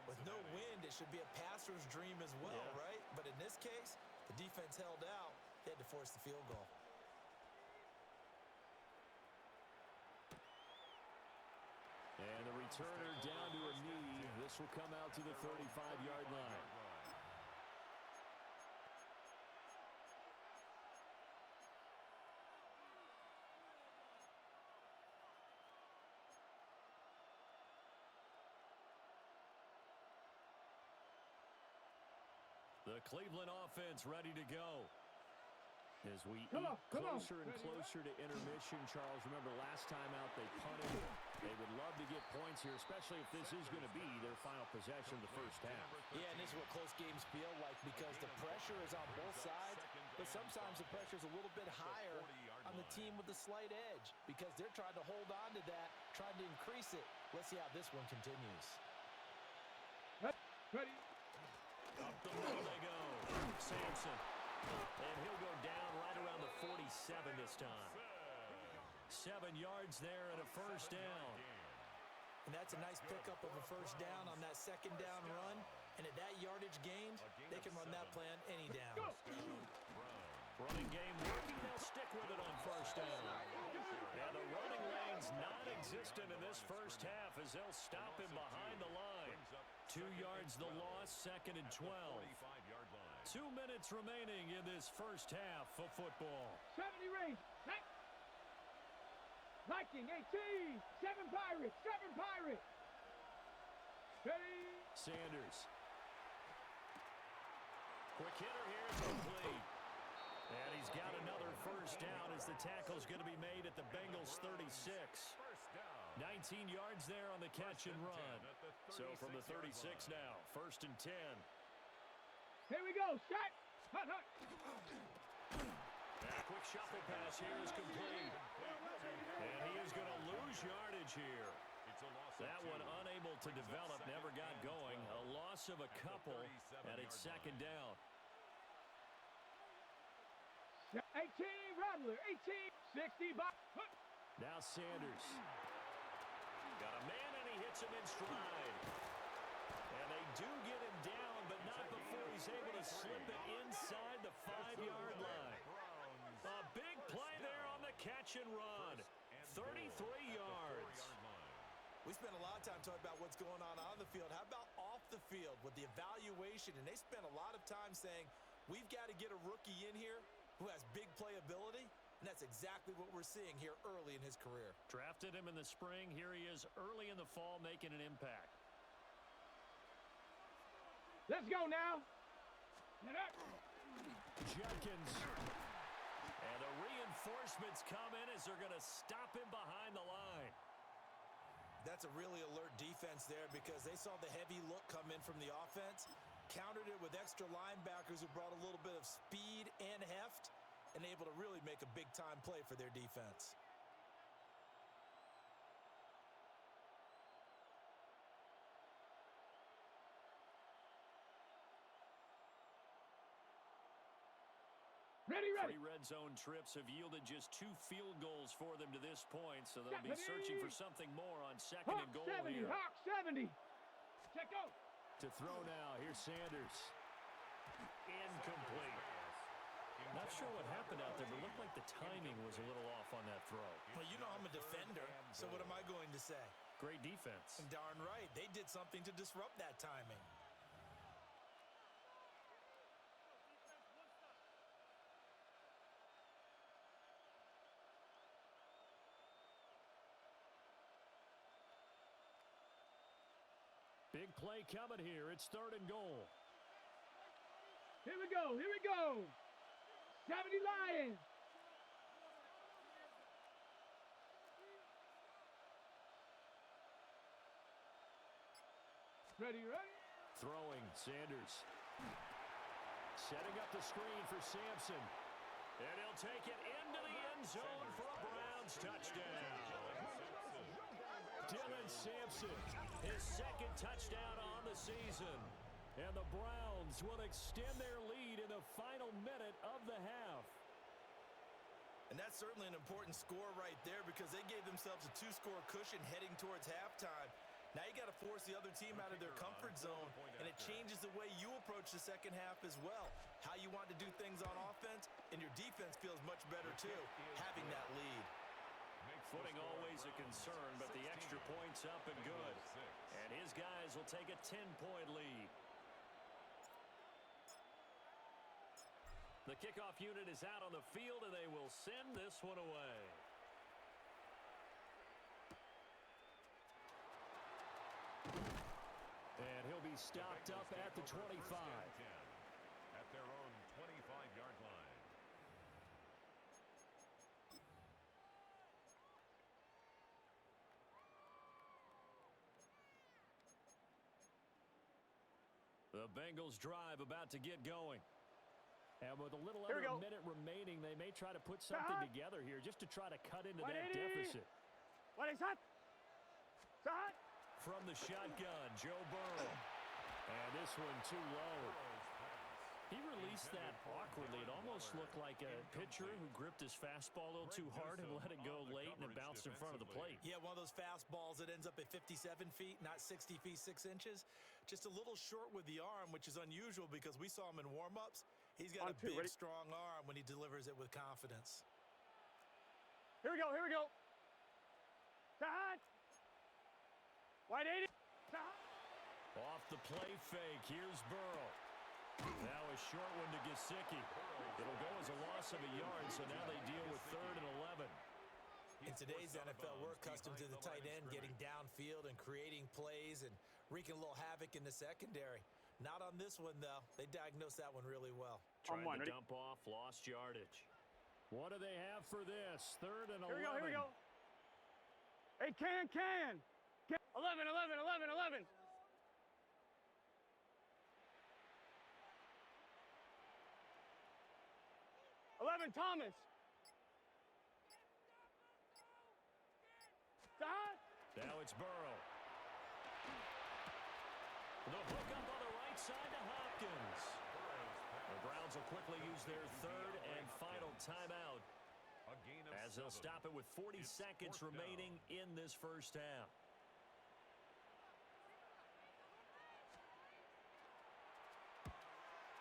with no wind, it should be a passer's dream as well, right? But in this case, the defense held out. They had to force the field goal. And the returner down to a knee. This will come out to the 35-yard line. The Cleveland offense ready to go. As we Come eat on. closer and closer to intermission, Charles, remember last time out they punted. They would love to get points here, especially if this is going to be their final possession of the first half. Yeah, and this is what close games feel like because the pressure is on both sides, but sometimes the pressure is a little bit higher on the team with the slight edge because they're trying to hold on to that, trying to increase it. Let's see how this one continues. Ready. Up the middle they go. Sampson. And he'll go down right around the 47 this time. 7 yards there and a first down. And that's a nice pickup of a first down on that second down run. And at that yardage gained, they can run that plan any down. Running game working. They'll stick with it on first down. And the running lane's non-existent in this first half as they'll stop him behind the line. 2 yards the loss, 2nd and 12. 2 minutes remaining in this first half of football. 70 range. Viking 18. 7 Pirates. 7 Pirates. Ready. Sanders. Quick hitter here, complete. And he's got another first down as the tackle's going to be made at the Bengals 36. 19 yards there on the catch and run. So from the 36 now, 1st and 10. Here we go. Shot. Hut. That quick shuffle pass here is complete. And he is going to lose yardage here. That one unable to develop, never got going. A loss of a couple, and it's 2nd down. 18 Rattler. 18. 60 by. Now Sanders. Got a man, and he hits him in stride. And they do get him down, but not before he's able to slip it inside the 5-yard line. A big play there on the catch and run. 33 yards. We spent a lot of time talking about what's going on the field. How about off the field with the evaluation? And they spent a lot of time saying, we've got to get a rookie in here who has big playability. And that's exactly what we're seeing here early in his career. Drafted him in the spring. Here he is early in the fall making an impact. Let's go now. Jenkins. And the reinforcements come in as they're going to stop him behind the line. That's a really alert defense there because they saw the heavy look come in from the offense, countered it with extra linebackers who brought a little bit of speed and heft, and able to really make a big-time play for their defense. Ready. 3 red zone trips have yielded just 2 field goals for them to this point, so they'll be searching for something more on 2nd and goal 70. here. Hawk 70. Check out. To throw now, here's Sanders. Incomplete. Not sure what happened out there, but it looked like the timing was a little off on that throw. Well, you know I'm a defender, so what am I going to say? Great defense. And darn right, they did something to disrupt that timing. Big play coming here. It's 3rd and goal. Here we go. 70 Lions. Ready. Throwing, Sanders. Setting up the screen for Sampson. And he'll take it into the end zone for a Browns touchdown. Dylan Sampson, his 2nd touchdown on the season. And the Browns will extend their lead in the final minute of the half. And that's certainly an important score right there because they gave themselves a 2-score cushion heading towards halftime. Now you got to force the other team out of their comfort zone, and it changes the way you approach the second half as well. How you want to do things on offense, and your defense feels much better too, having that lead. Footing always a concern, but the extra point's up and good. And his guys will take a 10-point lead. The kickoff unit is out on the field, and they will send this one away. And he'll be stopped up at the 25. The Bengals drive about to get going. And with a little Here under we a go. minute remaining, they may try to put something together here just to try to cut into that 180. deficit. What is hot? Hot. From the shotgun, Joe Burrow. And this one too low. He released that awkwardly. It almost looked like a pitcher who gripped his fastball a little too hard and let it go late, and it bounced in front of the plate. Yeah, one of those fastballs that ends up at 57 feet, not 60 feet, 6 inches. Just a little short with the arm, which is unusual because we saw him in warm-ups. He's got a big, strong arm when he delivers it with confidence. Here we go. Here we go. Hot. 180. Off the play fake, here's Burrow. Now a short one to Gesicki. It'll go as a loss of a yard, so now they deal with 3rd and 11. In today's NFL, we're accustomed to the tight end getting downfield and creating plays and wreaking a little havoc in the secondary. Not on this one, though. They diagnosed that one really well. Trying to dump off, lost yardage. What do they have for this? 3rd and 11. Here we go. Here we go. Hey, can. 11, 11, 11, 11. 11, Thomas. Dot. Now it's Burrow. The hook up on the right side to Hopkins. The Browns will quickly use their 3rd and final timeout as they'll stop it with 40 seconds remaining in this first half.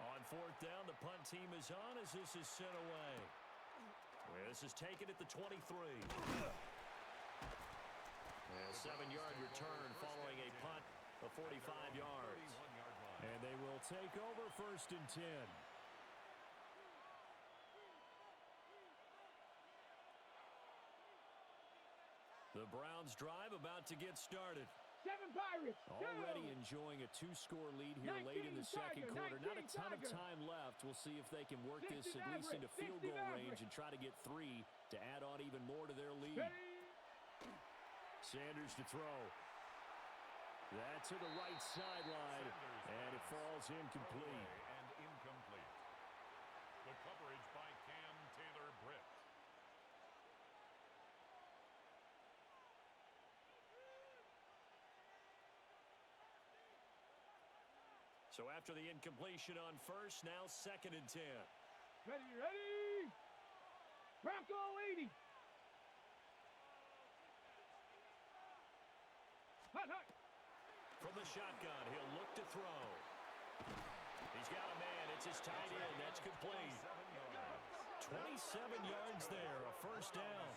On 4th down, the punt team is on as this is sent away. This is taken at the 23. A 7-yard return following a punt of 45 yards. And they will take over 1st and 10. The Browns drive about to get started. 7 Pirates. Already enjoying a 2-score lead here late in the second quarter. Not a ton of time left. We'll see if they can work this at least into field goal range and try to get 3 to add on even more to their lead. Sanders to throw. That to the right sideline, and it falls incomplete. And incomplete. The coverage by Cam Taylor-Britt. So after the incompletion on 1st, now 2nd and 10. Ready. Bronco 80. Hot. From the shotgun, he'll look to throw. He's got a man. It's his tight end. That's complete. 27 yards there, a 1st down.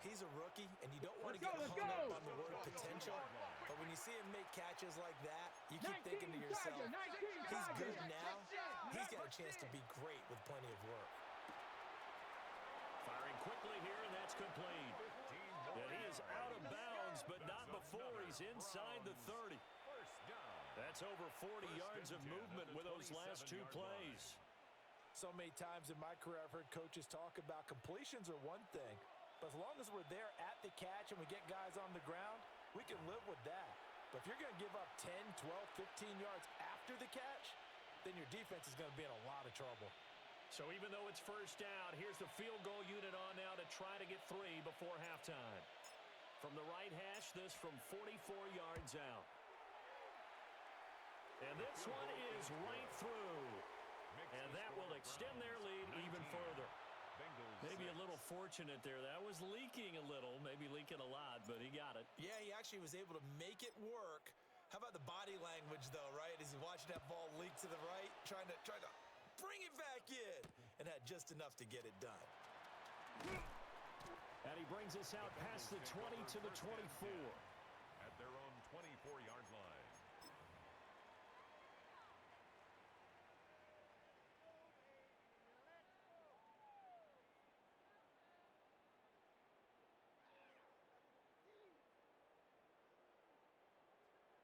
He's a rookie, and you don't want to get hung up on the word potential. But when you see him make catches like that, you keep thinking to yourself, he's good now. He's got a chance to be great with plenty of work. Firing quickly here, and that's complete. And he is out of bounds, but not before he's inside the 30. That's over 40 yards of movement with those last 2 plays. So many times in my career, I've heard coaches talk about completions are one thing. But as long as we're there at the catch and we get guys on the ground, we can live with that. But if you're going to give up 10, 12, 15 yards after the catch, then your defense is going to be in a lot of trouble. So even though it's 1st down, here's the field goal unit on now to try to get 3 before halftime. From the right hash, this from 44 yards out. And this one is right through. And that will extend their lead even further. Maybe a little fortunate there. That was leaking a little, maybe leaking a lot, but he got it. Yeah, he actually was able to make it work. How about the body language, though, right? As he watched that ball leak to the right, trying to bring it back in, and had just enough to get it done. And he brings us out past the 20 to the 24. At their own 24-yard line.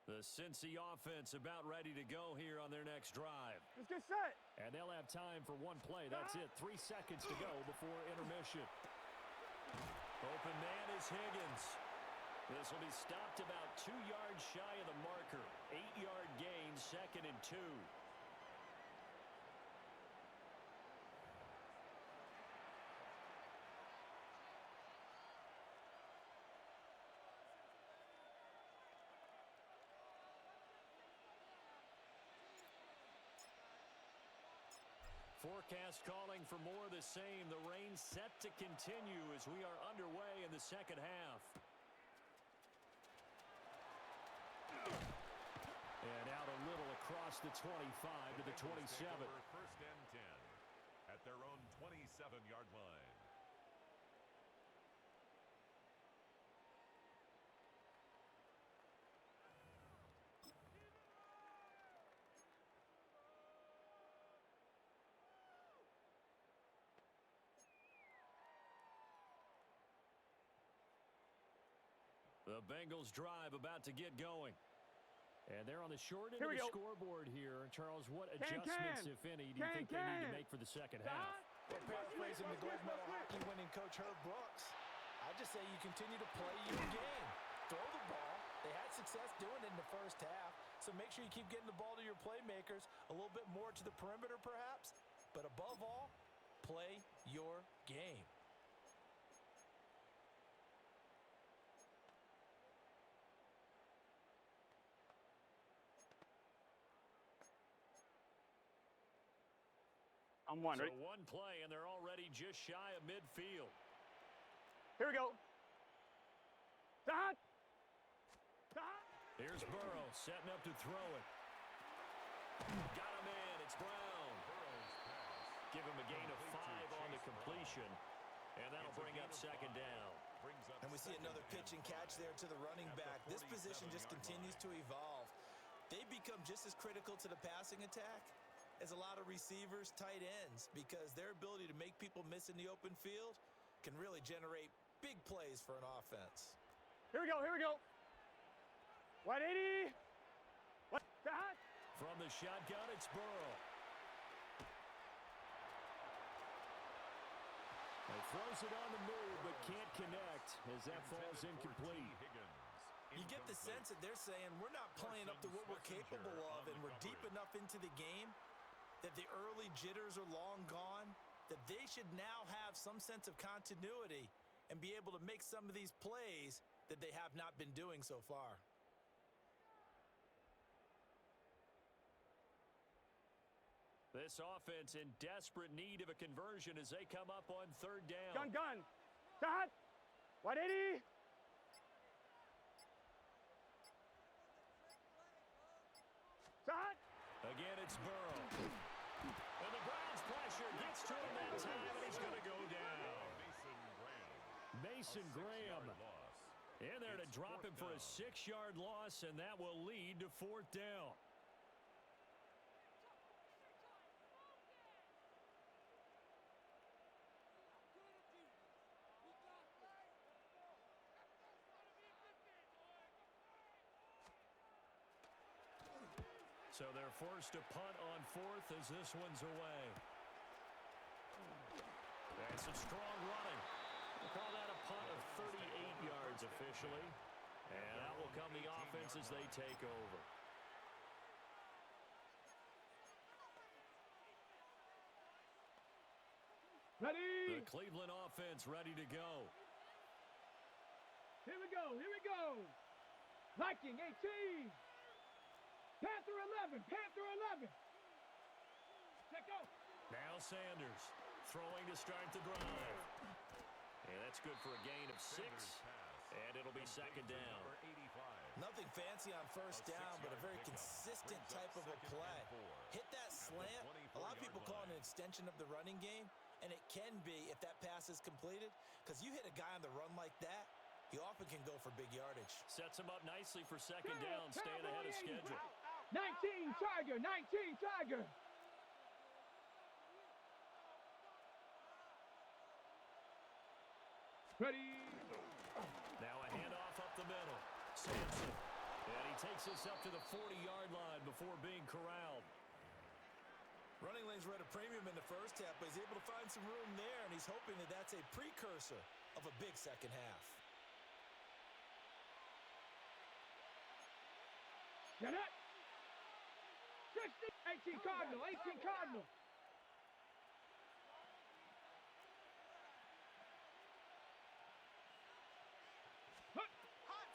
The Cincy offense about ready to go here on their next drive. Let's get set. And they'll have time for 1 play. That's it. 3 seconds to go before intermission. Open man is Higgins. This will be stopped about 2 yards shy of the marker. 8-yard gain, 2nd and 2. Forecast calling for more of the same. The rain set to continue as we are underway in the second half. And out a little across the 25 to the 27. First and 10 at their own 27-yard line. The Bengals drive about to get going. And they're on the short end of the scoreboard here. Charles, what adjustments, if any, do you think they need to make for the second half? Well, paraphrasing the gold medal hockey winning coach Herb Brooks, I just say you continue to play your game. Throw the ball. They had success doing it in the first half, so make sure you keep getting the ball to your playmakers, a little bit more to the perimeter perhaps, but above all, play your game. I'm one. So one play, and they're already just shy of midfield. Here we go. Stop. Stop. Here's Burrow setting up to throw it. Got him in. It's Brown. Give him a gain of 5 on the completion, and that'll bring up second down. And we see another pitch and catch there to the running back. This position just continues to evolve. They've become just as critical to the passing attack as a lot of receivers, tight ends, because their ability to make people miss in the open field can really generate big plays for an offense. Here we go. Here we go. 180. What? Stop. From the shotgun, it's Burrow. He throws it on the move, but can't connect as that falls incomplete. You get the sense that they're saying we're not playing up to what we're capable of, and we're deep enough into the game that the early jitters are long gone, that they should now have some sense of continuity and be able to make some of these plays that they have not been doing so far. This offense in desperate need of a conversion as they come up on third down. Gun. Stop. 180. Stop. Again, it's Burrow. And the Browns' pressure gets to him that time, and he's going to go down. Mason Graham in there to drop him for a 6-yard loss, and that will lead to fourth down. So they're forced to punt on fourth as this one's away. That's some strong running. We'll call that a punt of 38 yards officially. And out will come the offense as they take over. Ready. The Cleveland offense ready to go. Here we go. Here we go. Viking 18. Panther 11. Panther 11. Check out. Now Sanders throwing to start the drive. And that's good for a gain of 6. And it'll be second down. Nothing fancy on first down, but a very consistent type of a play. Hit that slant. A lot of people call it an extension of the running game, and it can be if that pass is completed, because you hit a guy on the run like that, he often can go for big yardage. Sets him up nicely for second down, staying ahead of schedule. 19 Tiger. 19 Tiger. Ready. Now a handoff up the middle. Sampson. And he takes us up to the 40-yard line before being corralled. Running lanes were at a premium in the first half, but he's able to find some room there, and he's hoping that that's a precursor of a big second half. Get it. 18 Cardinal, 18 Cardinal.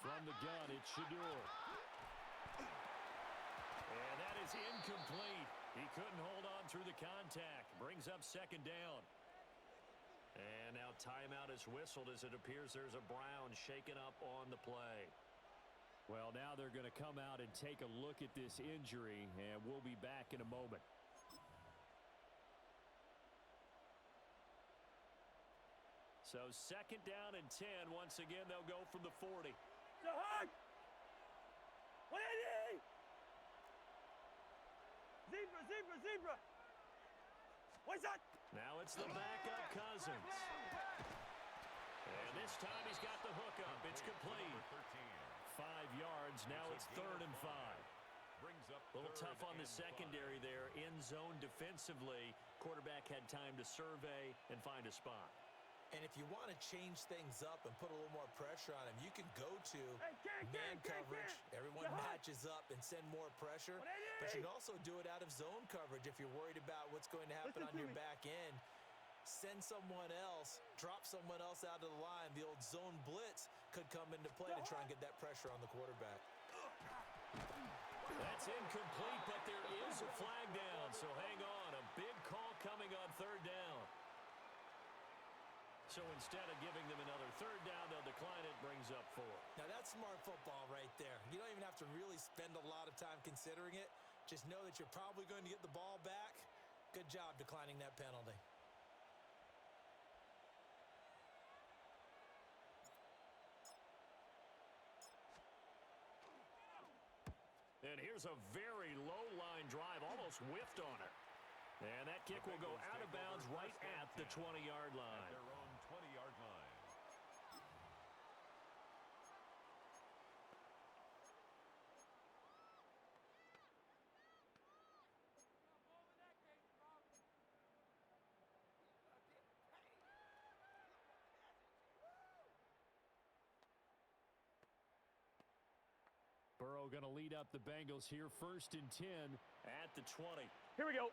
From the gun, it's Shador. And that is incomplete. He couldn't hold on through the contact. Brings up second down. And now timeout is whistled as it appears there's a Brown shaken up on the play. Well, now they're going to come out and take a look at this injury, and we'll be back in a moment. So second down and 10. Once again, they'll go from the 40. Zebra. What's that? Now it's the backup Cousins. And this time he's got the hookup. It's complete. 5 yards. Now it's 3rd and 5. A little tough on the secondary there. In zone defensively. Quarterback had time to survey and find a spot. And if you want to change things up and put a little more pressure on him, you can go to man coverage. Everyone matches up and send more pressure. But you can also do it out of zone coverage if you're worried about what's going to happen on your back end. Send someone else, drop someone else out of the line. The old zone blitz could come into play to try and get that pressure on the quarterback. That's incomplete, but there is a flag down. So hang on. A big call coming on 3rd down. So instead of giving them another 3rd down, they'll decline it, brings up 4. Now that's smart football right there. You don't even have to really spend a lot of time considering it. Just know that you're probably going to get the ball back. Good job declining that penalty. And here's a very low line drive, almost whiffed on her. And that kick will go out of bounds right at the 20-yard line. At their own 20-yard line. Burrow going to lead up the Bengals here, 1st and 10 at the 20. Here we go.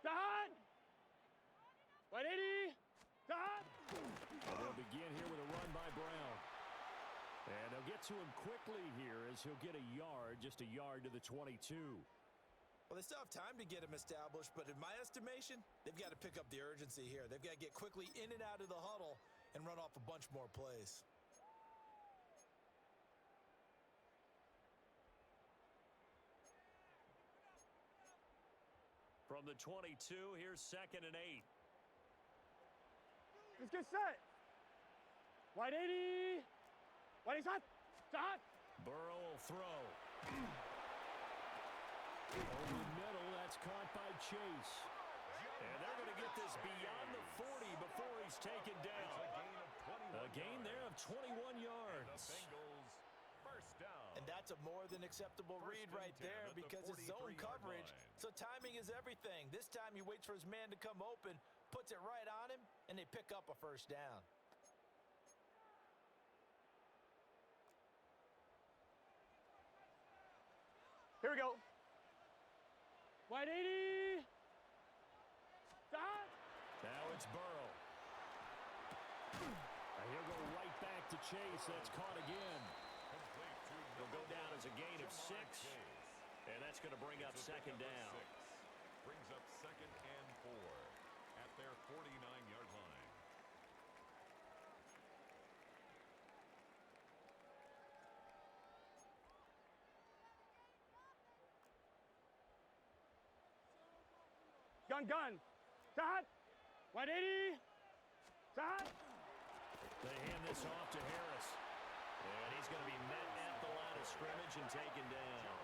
Dot! 180. Dot! They'll begin here with a run by Brown. And they'll get to him quickly here as he'll get a yard, just a yard to the 22. Well, they still have time to get him established, but in my estimation, they've got to pick up the urgency here. They've got to get quickly in and out of the huddle and run off a bunch more plays. From the 22, here's 2nd and 8. Let's get set. 180. 180 hot. Hot. Burrow will throw. Over the middle, that's caught by Chase. And they're going to get this beyond the 40 before he's taken down. A gain there of 21 yards. First down. And that's a more than acceptable read right there because it's zone coverage. So timing is everything. This time he waits for his man to come open, puts it right on him, and they pick up a 1st down. Here we go. 180. Dot! Now it's Burrow. And he'll go right back to Chase. That's caught again. It'll go down as a gain of 6. And that's going to bring up 2nd down. Brings up 2nd and 4 at their 49-yard line. Gun. Dot! 180. Dot! They hand this off to Harris. And he's going to be met at the line of scrimmage and taken down.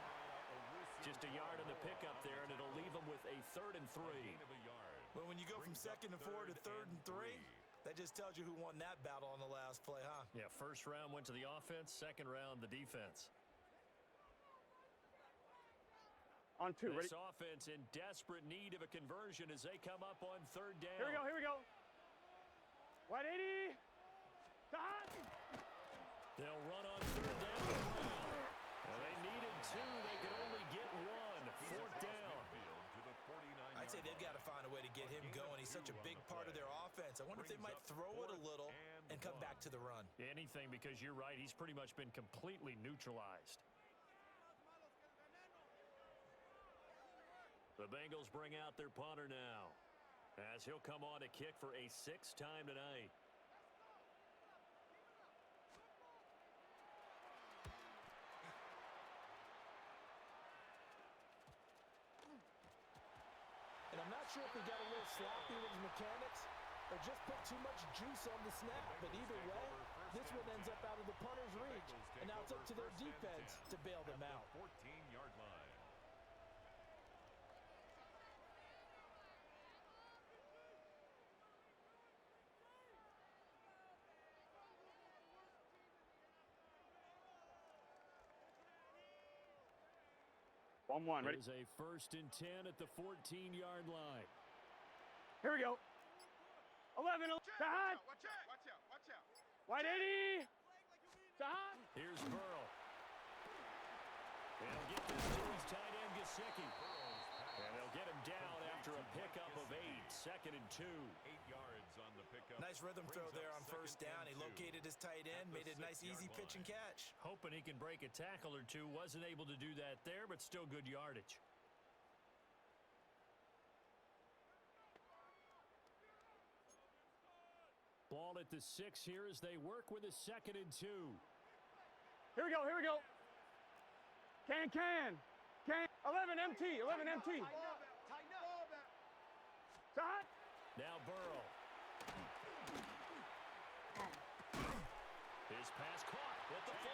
Just a yard on the pickup there, and it'll leave him with a 3rd and 3. Well, when you go from 2nd and 4 to 3rd and 3, that just tells you who won that battle on the last play, huh? Yeah, 1st round went to the offense, 2nd round the defense. On 2, ready? This offense in desperate need of a conversion as they come up on 3rd down. Here we go. 180. Dot! They'll run on 3rd down. Well, they needed 2. They could only get 1. I'd say they've got to find a way to get him going. He's such a big part of their offense. I wonder if they might throw it a little and come back to the run. Anything, because you're right. He's pretty much been completely neutralized. The Bengals bring out their punter now, as he'll come on to kick for a 6th time tonight. And I'm not sure if he got a little sloppy with his mechanics or just put too much juice on the snap. But either way, this one ends up out of the punter's reach. And now it's up to their defense to bail them out. 14-yard line. Ready? It is a 1st and 10 at the 14-yard line. Here we go. 11. Sahad. Watch out, watch out, watch out. Wide 80. Sahad. Here's Burrow. They'll get this to his tight end, Gesicki. And they'll get him down after a pickup of 8. 2nd and 2. 8 yards on the pickup. Nice rhythm throw there on 1st down. He located his tight end, made it a nice, easy pitch and catch. Hoping he can break a tackle or two. Wasn't able to do that there, but still good yardage. Ball at the 6 here as they work with a 2nd and 2. Here we go. Here we go. Can. 11 MT. 11 MT. Sahad. Now Burrow. His pass caught at the 4.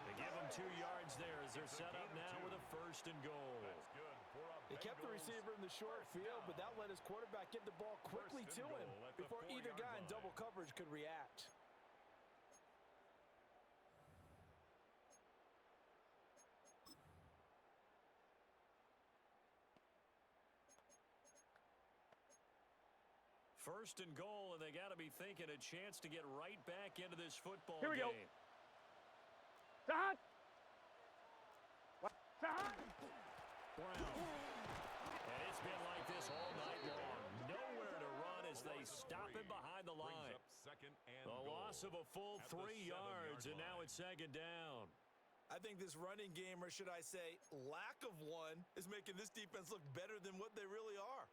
They give him 2 yards there as they're set up now with a 1st and goal. That's good for a They kept the receiver in the short field, but that let his quarterback get the ball quickly to him before either guy in double coverage could react. First and goal, and they got to be thinking a chance to get right back into this football Here we game. go. Sahad. Sahad. Brown. And it's been like this all night long. Nowhere to run as they stop him behind the line. The loss of a full 3 yards, and now it's 2nd down. I think this running game, or should I say lack of one, is making this defense look better than what they really are.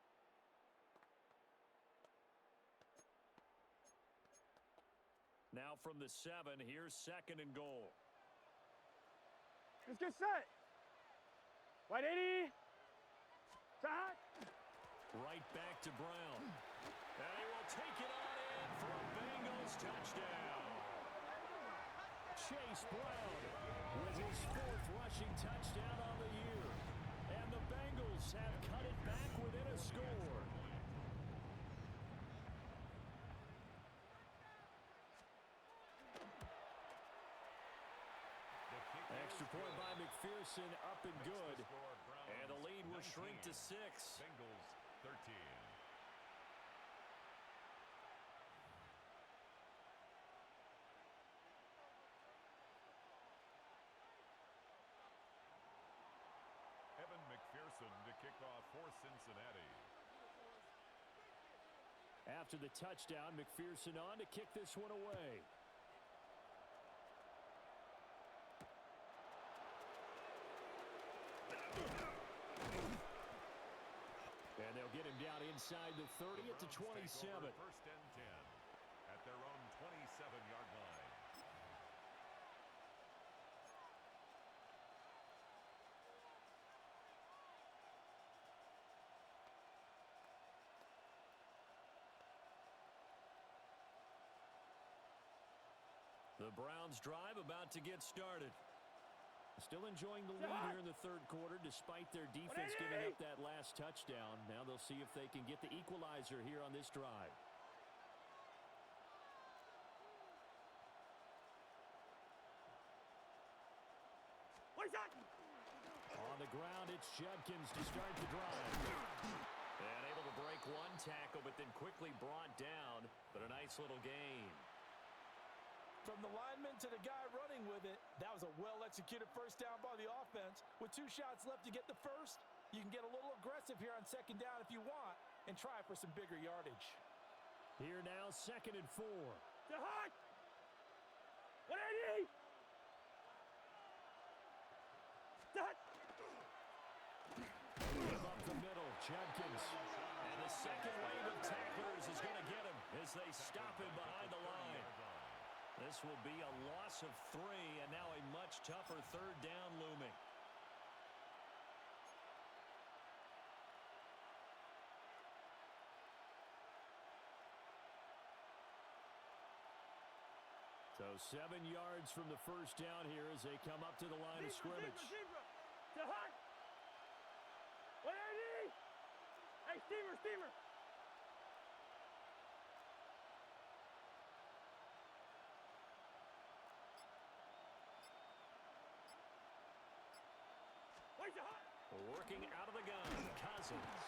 Now from the 7, here's 2nd and goal. Let's get set. Wide 80. Sahad. Right back to Brown. And he will take it on in for a Bengals touchdown. Chase Brown with his 4th rushing touchdown on the year. And the Bengals have cut it back within a score. Extra point by McPherson, up and good. And the lead will shrink to 6. Bengals 13. Evan McPherson to kick off for Cincinnati. After the touchdown, McPherson on to kick this one away. And they'll get him down inside the 30 at the 27. 1st and 10 at their own 27-yard line. The Browns drive about to get started. Still enjoying the lead here in the 3rd quarter despite their defense giving up that last touchdown. Now they'll see if they can get the equalizer here on this drive. On the ground, it's Judkins to start the drive. And able to break one tackle, but then quickly brought down. But a nice little gain. From the lineman to the guy running with it, that was a well-executed first down by the offense. With 2 shots left to get the first, you can get a little aggressive here on second down if you want and try for some bigger yardage. Here now, 2nd and 4. To Hunt! 180! To Hunt! Up the middle, Jenkins. And the second wave of tacklers is going to get him as they stop him behind the line. This will be a loss of 3, and now a much tougher 3rd down looming. So 7 yards from the first down here as they come up to the line of scrimmage. To Hunt! 180! Hey, Steamer! Where's the Hunt? Working out of the gun, Cousins.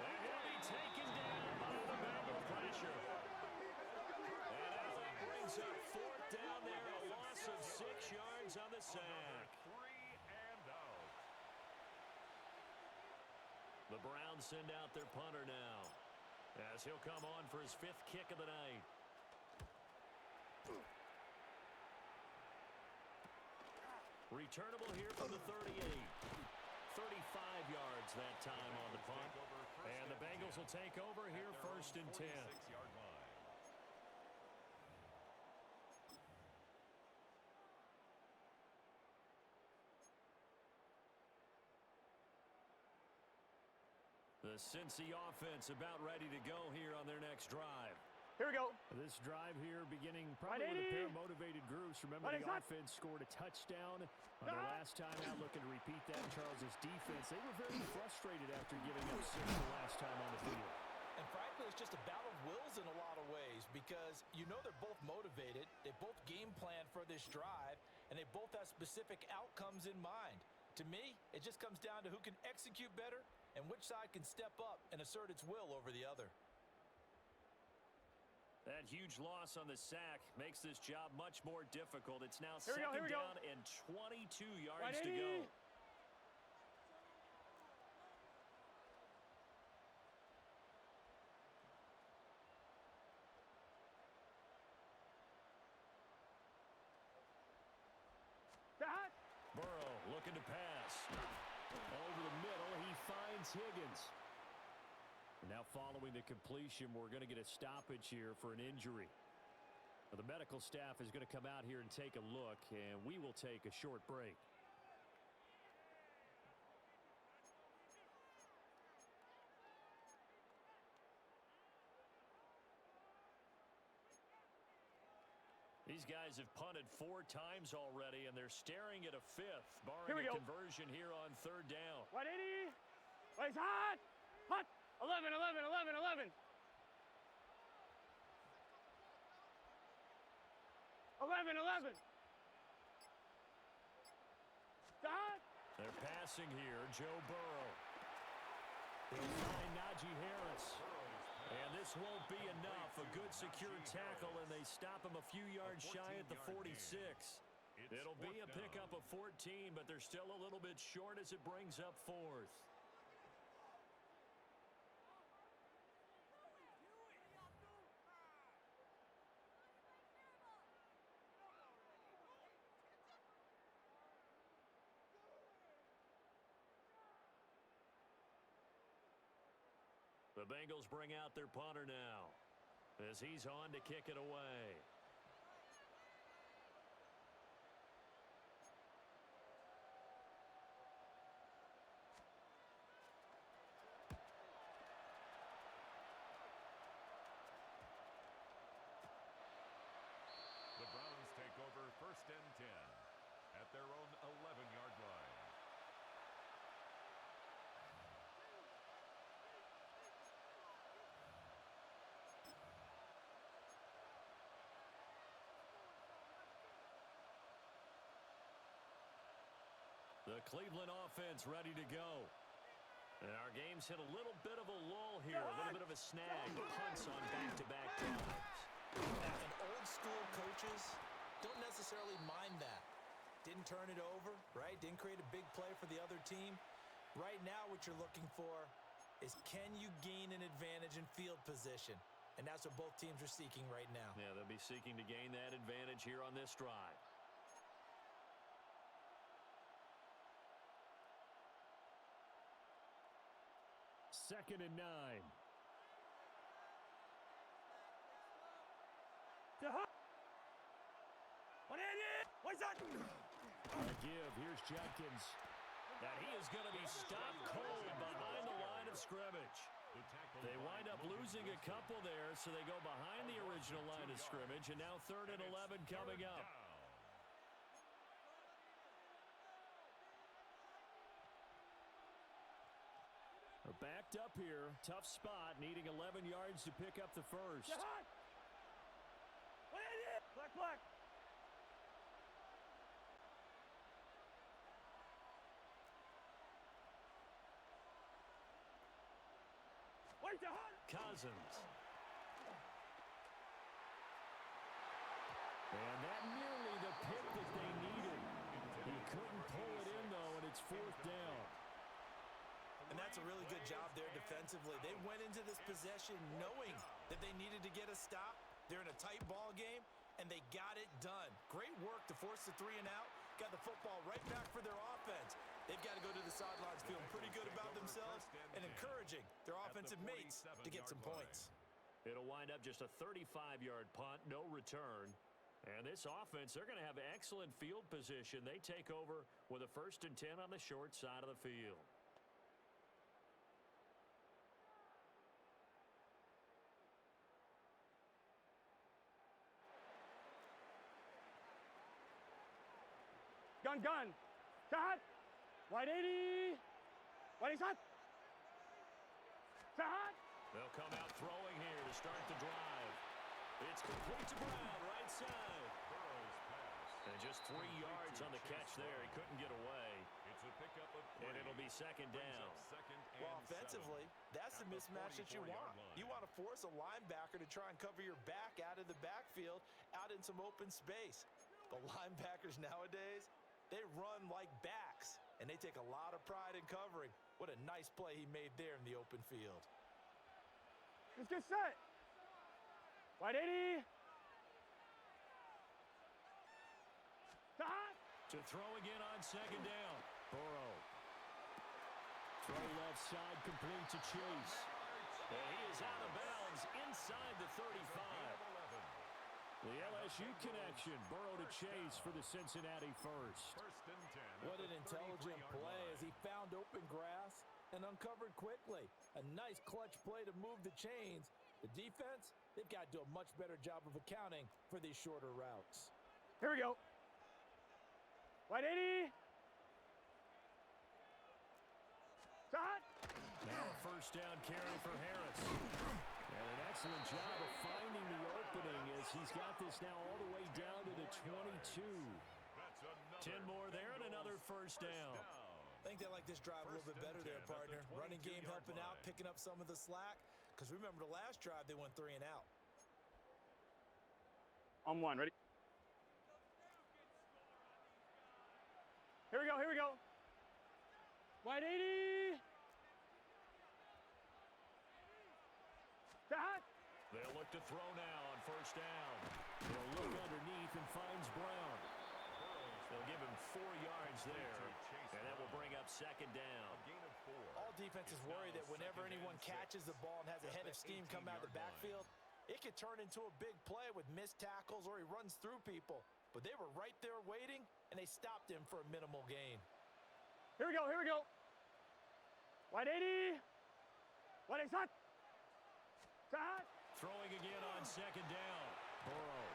And he'll be taken down by the Bengals pressure. And as that brings up 4th down there, a loss of 6 yards on the sack. 3 and out. The Browns send out their punter now, as he'll come on for his 5th kick of the night. Returnable here from the 38. 35 yards that time on the punt. And the Bengals will take over here 1st and 10. 46-yard line. The Cincy offense about ready to go here on their next drive. Here we go. This drive here beginning probably with a pair of motivated groups. Remember, the Hot. offense scored a touchdown on their last time out, looking to repeat that. Charles' defense, they were very frustrated after giving up 6 the last time on the field. And frankly, it's just a battle of wills in a lot of ways because you know they're both motivated, they both game plan for this drive, and they both have specific outcomes in mind. To me, it just comes down to who can execute better and which side can step up and assert its will over the other. That huge loss on the sack makes this job much more difficult. It's now Here we second go. down and 22 yards to go. To Hunt! Burrow looking to pass. Over the middle, he finds Higgins. Now following the completion, we're going to get a stoppage here for an injury. The medical staff is going to come out here and take a look, and we will take a short break. These guys have punted 4 times already, and they're staring at a 5th, barring a conversion here on 3rd down. 180! Where's Hunt? Hunt! 11, 11, 11, 11. 11, 11. Hunt! They're passing here, Joe Burrow. He'll find Najee Harris. And this won't be enough. A good secure tackle, and they stop him a few yards shy at the 46. It'll be a pickup of 14, but they're still a little bit short as it brings up 4th. The Bengals bring out their punter now as he's on to kick it away. The Browns take over 1st and 10 at their own 11-yard line. The Cleveland offense ready to go. And our game's hit a little bit of a lull here, a little bit of a snag. Punts on back-to-back drives. And old school coaches, don't necessarily mind that. Didn't turn it over, right? Didn't create a big play for the other team. Right now what you're looking for is can you gain an advantage in field position? And that's what both teams are seeking right now. Yeah, they'll be seeking to gain that advantage here on this drive. Second and 9. A give. Here's Jenkins. And he is going to be stopped cold behind the line of scrimmage. They wind up losing a couple there, so they go behind the original line of scrimmage, and now 3rd and 11 coming up. They're backed up here. Tough spot, needing 11 yards to pick up the first. Black. Cousins. And that nearly the pick that they needed. He couldn't pull it in, though, and it's 4th down. And that's a really good job there defensively. They went into this possession knowing that they needed to get a stop. They're in a tight ball game, and they got it done. Great work to force the 3 and out. Got the football right back for their offense. They've got to go to the sidelines feeling pretty good about themselves and encouraging their offensive mates to get some points. It'll wind up just a 35-yard punt, no return. And this offense, they're going to have excellent field position. They take over with a 1st and 10 on the short side of the field. Gun. Sahat. Wide 80. Wide is hot. Sahat. They'll come out throwing here to start the drive. It's complete to Brown, right side. And just 3 yards on the catch there. He couldn't get away. It's a pickup of 3. And it'll be 2nd down. Well, offensively, that's the mismatch that you want. You want to force a linebacker to try and cover your back out of the backfield, out in some open space. The linebackers nowadays, they run like backs, and they take a lot of pride in covering. What a nice play he made there in the open field. Let's get set. Wide 80. Sahat. To throw again on 2nd down. Burrow. Throw left side, complete to Chase. And he is out of bounds inside the 35. The LSU connection, Burrow to Chase for the Cincinnati first. What an intelligent play as he found open grass and uncovered quickly. A nice clutch play to move the chains. The defense, they've got to do a much better job of accounting for these shorter routes. Here we go. Wide 80. Sahat. Now a 1st down carry for Harris. And an excellent job of finding the opening as he's got this now all the way down to the 22. 10 more there and another 1st down. I think they like this drive a little bit better there, partner. Running game helping out, picking up some of the slack. Because remember the last drive, they went 3 and out. On 1, ready? Here we go. Wide 80. Sahat. They'll look to throw now on 1st down. They'll look underneath and finds Brown. They'll give him 4 yards there, and that will bring up 2nd down. All defenses worry that whenever anyone catches the ball and has a head of steam come out of the backfield, it could turn into a big play with missed tackles or he runs through people. But they were right there waiting, and they stopped him for a minimal gain. Here we go. Wide 80. Wide is hot. Sahat. Throwing again on 2nd down. Burrow.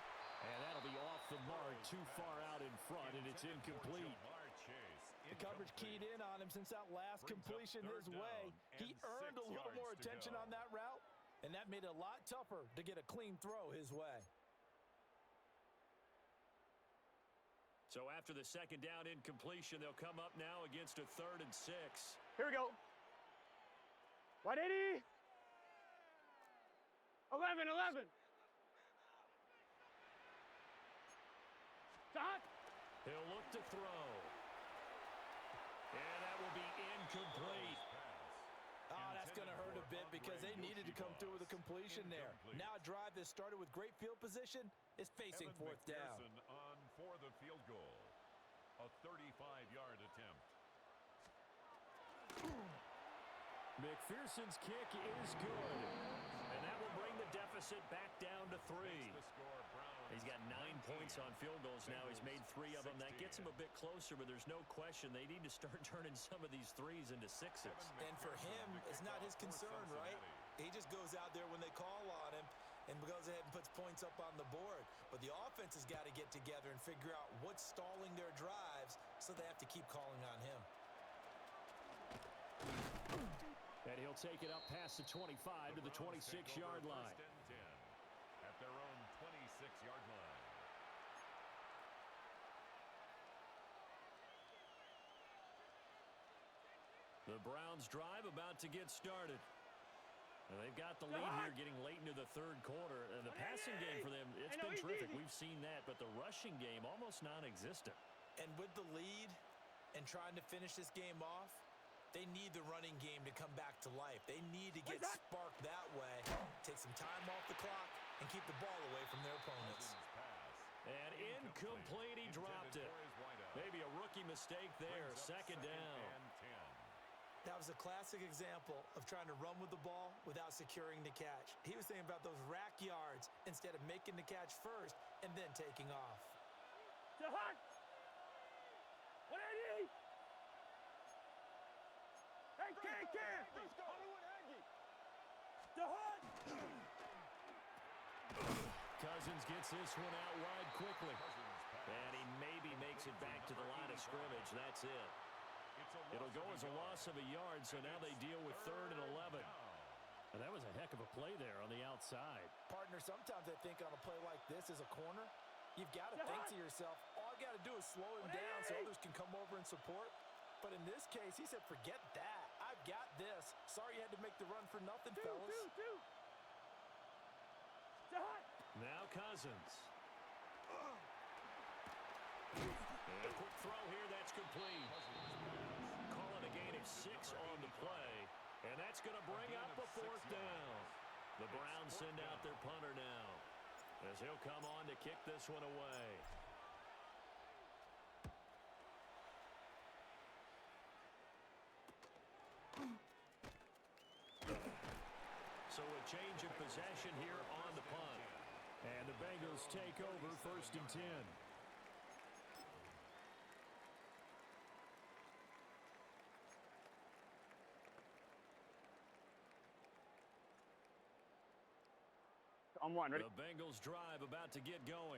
And that'll be off the mark, too far out in front, and it's incomplete. The coverage keyed in on him since that last completion his way. He earned a little more attention on that route, and that made it a lot tougher to get a clean throw his way. So after the 2nd down incompletion, they'll come up now against a 3rd and 6. Here we go. Wide 80. 11. Stop. He'll look to throw. And that will be incomplete. Oh, that's going to hurt a bit because they needed to come through with a completion there. Now a drive that started with great field position is facing fourth down. On for the field goal. A 35-yard attempt. McPherson's kick is good. And that will bring the deficit back down to 3. He's got 9 points on field goals now. He's made 3 of them. That gets him a bit closer, but there's no question they need to start turning some of these threes into 6s. And for him, it's not his concern, right? He just goes out there when they call on him and goes ahead and puts points up on the board. But the offense has got to get together and figure out what's stalling their drives, so they have to keep calling on him. And he'll take it up past the 25 to the 26-yard line. At their own 26-yard line. The Browns drive about to get started. And they've got the lead here getting late into the third quarter. And the passing game for them, it's been terrific. We've seen that, but the rushing game almost non-existent. And with the lead and trying to finish this game off, they need the running game to come back to life. They need to get sparked that way, take some time off the clock, and keep the ball away from their opponents. And incomplete, he dropped it. Maybe a rookie mistake there, second down. That was a classic example of trying to run with the ball without securing the catch. He was thinking about those rack yards instead of making the catch first and then taking off. To Hunt. 180. Hey, Ken. To Hunt. Cousins gets this one out wide quickly. And he maybe makes it back to the line of scrimmage. That's it. It'll go as a loss of a yard, so now they deal with 3rd and 11. And that was a heck of a play there on the outside. Partner, sometimes I think on a play like this as a corner, you've got to think to yourself, all I got to do is slow him down so others can come over and support. But in this case, he said, forget that. I've got this. Sorry you had to make the run for nothing, fellas. Now Cousins. And a quick throw here, that's complete. Calling a gain of 6 on the play, and that's going to bring up a 4th down. The Browns send out their punter now, as he'll come on to kick this one away. So a change of possession here on the punt. And the Bengals take over 1st and 10. On one, ready? The Bengals drive about to get going.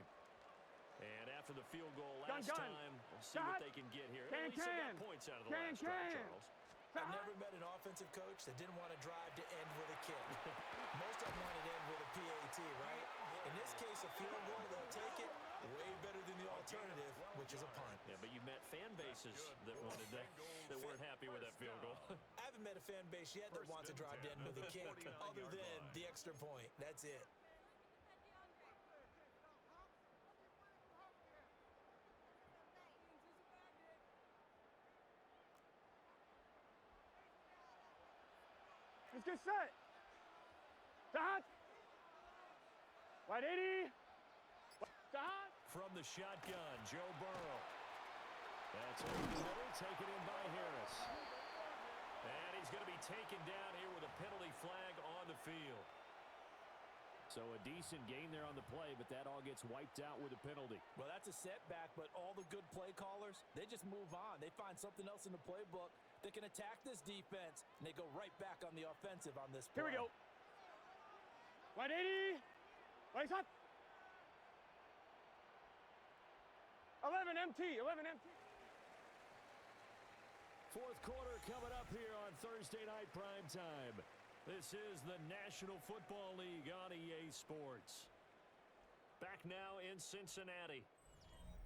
And after the field goal last time, we'll see what they can get here. At least they got points out of the last drive, Charles. I've never met an offensive coach that didn't want to drive to end with a kick. Most of them want to end with a PAT, right? In this case, a field goal, they'll take it. Way better than the alternative, which is a punt. Yeah, but you met fan bases that wanted that weren't happy with that field goal. I haven't met a fan base yet that wants to drive to end with a kick other than the extra point. That's it. Let's get set. Stop. 180. Stop. From the shotgun, Joe Burrow. That's over the middle, taken in by Harris. And he's going to be taken down here with a penalty flag on the field. So a decent gain there on the play, but that all gets wiped out with a penalty. Well, that's a setback, but all the good play callers, they just move on. They find something else in the playbook that can attack this defense, and they go right back on the offensive on this play. Here we go. 180. Place up. 11 MT. 11 MT. Fourth quarter coming up here on Thursday night prime time. This is the National Football League on EA Sports. Back now in Cincinnati.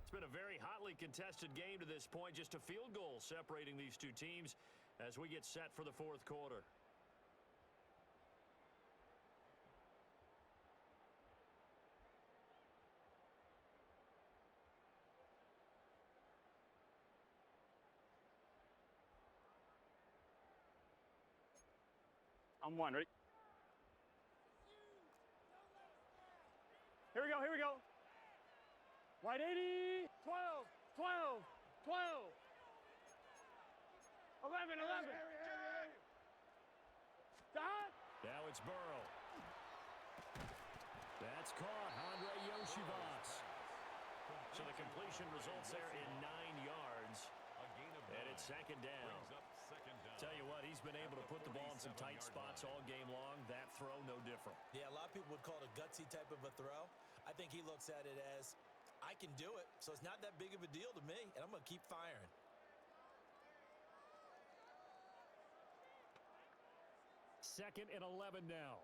It's been a very hotly contested game to this point. Just a field goal separating these two teams as we get set for the fourth quarter. I'm one. Ready? Here we go. Here we go. Wide 80. 12. 12. 12. 11. 11. Dot. Now it's Burrow. That's caught. Andre Yoshivas. So the completion results there in 9 yards. And it's second down. Tell you what, he's been able to put the ball in some tight spots all game long. That throw, no different. Yeah, a lot of people would call it a gutsy type of a throw. I think he looks at it as, I can do it, so it's not that big of a deal to me, and I'm going to keep firing. Second and 11 now.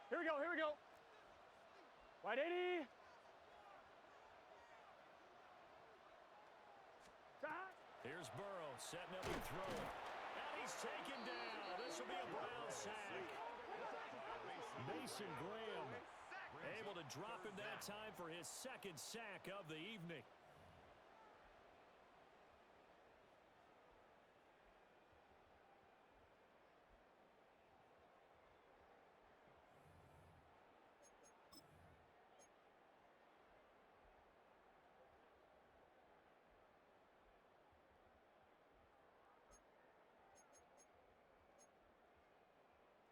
Here we go. Here we go. Wide 80. Dot. Here's Burrow setting up the throw. And he's taken down. This will be a Brown sack. Mason Graham able to drop him that time for his second sack of the evening.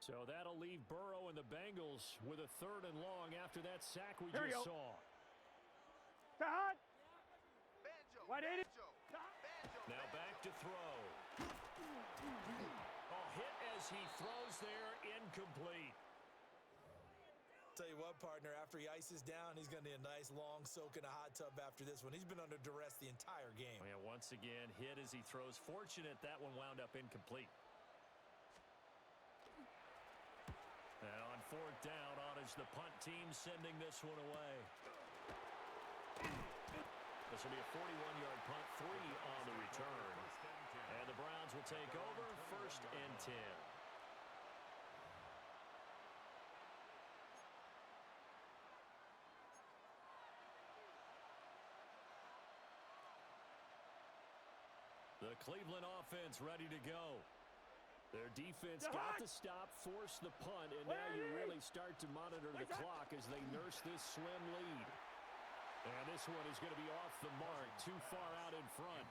So that'll leave Burrow and the Bengals with a 3rd and long after that sack we just saw. Dot. Wide 80. Now back to throw. Oh, hit as he throws there, incomplete. Tell you what, partner, after he ices down, he's going to need a nice long soak in a hot tub after this one. He's been under duress the entire game. Yeah, once again, hit as he throws. Fortunate that one wound up incomplete. And on 4th down, on is the punt team sending this one away. This will be a 41-yard punt, 3 on the return. And the Browns will take over, 1st and 10. The Cleveland offense ready to go. Their defense got the stop, forced the punt, and now you really start to monitor the clock as they nurse this swim lead. And this one is going to be off the mark, too far out in front.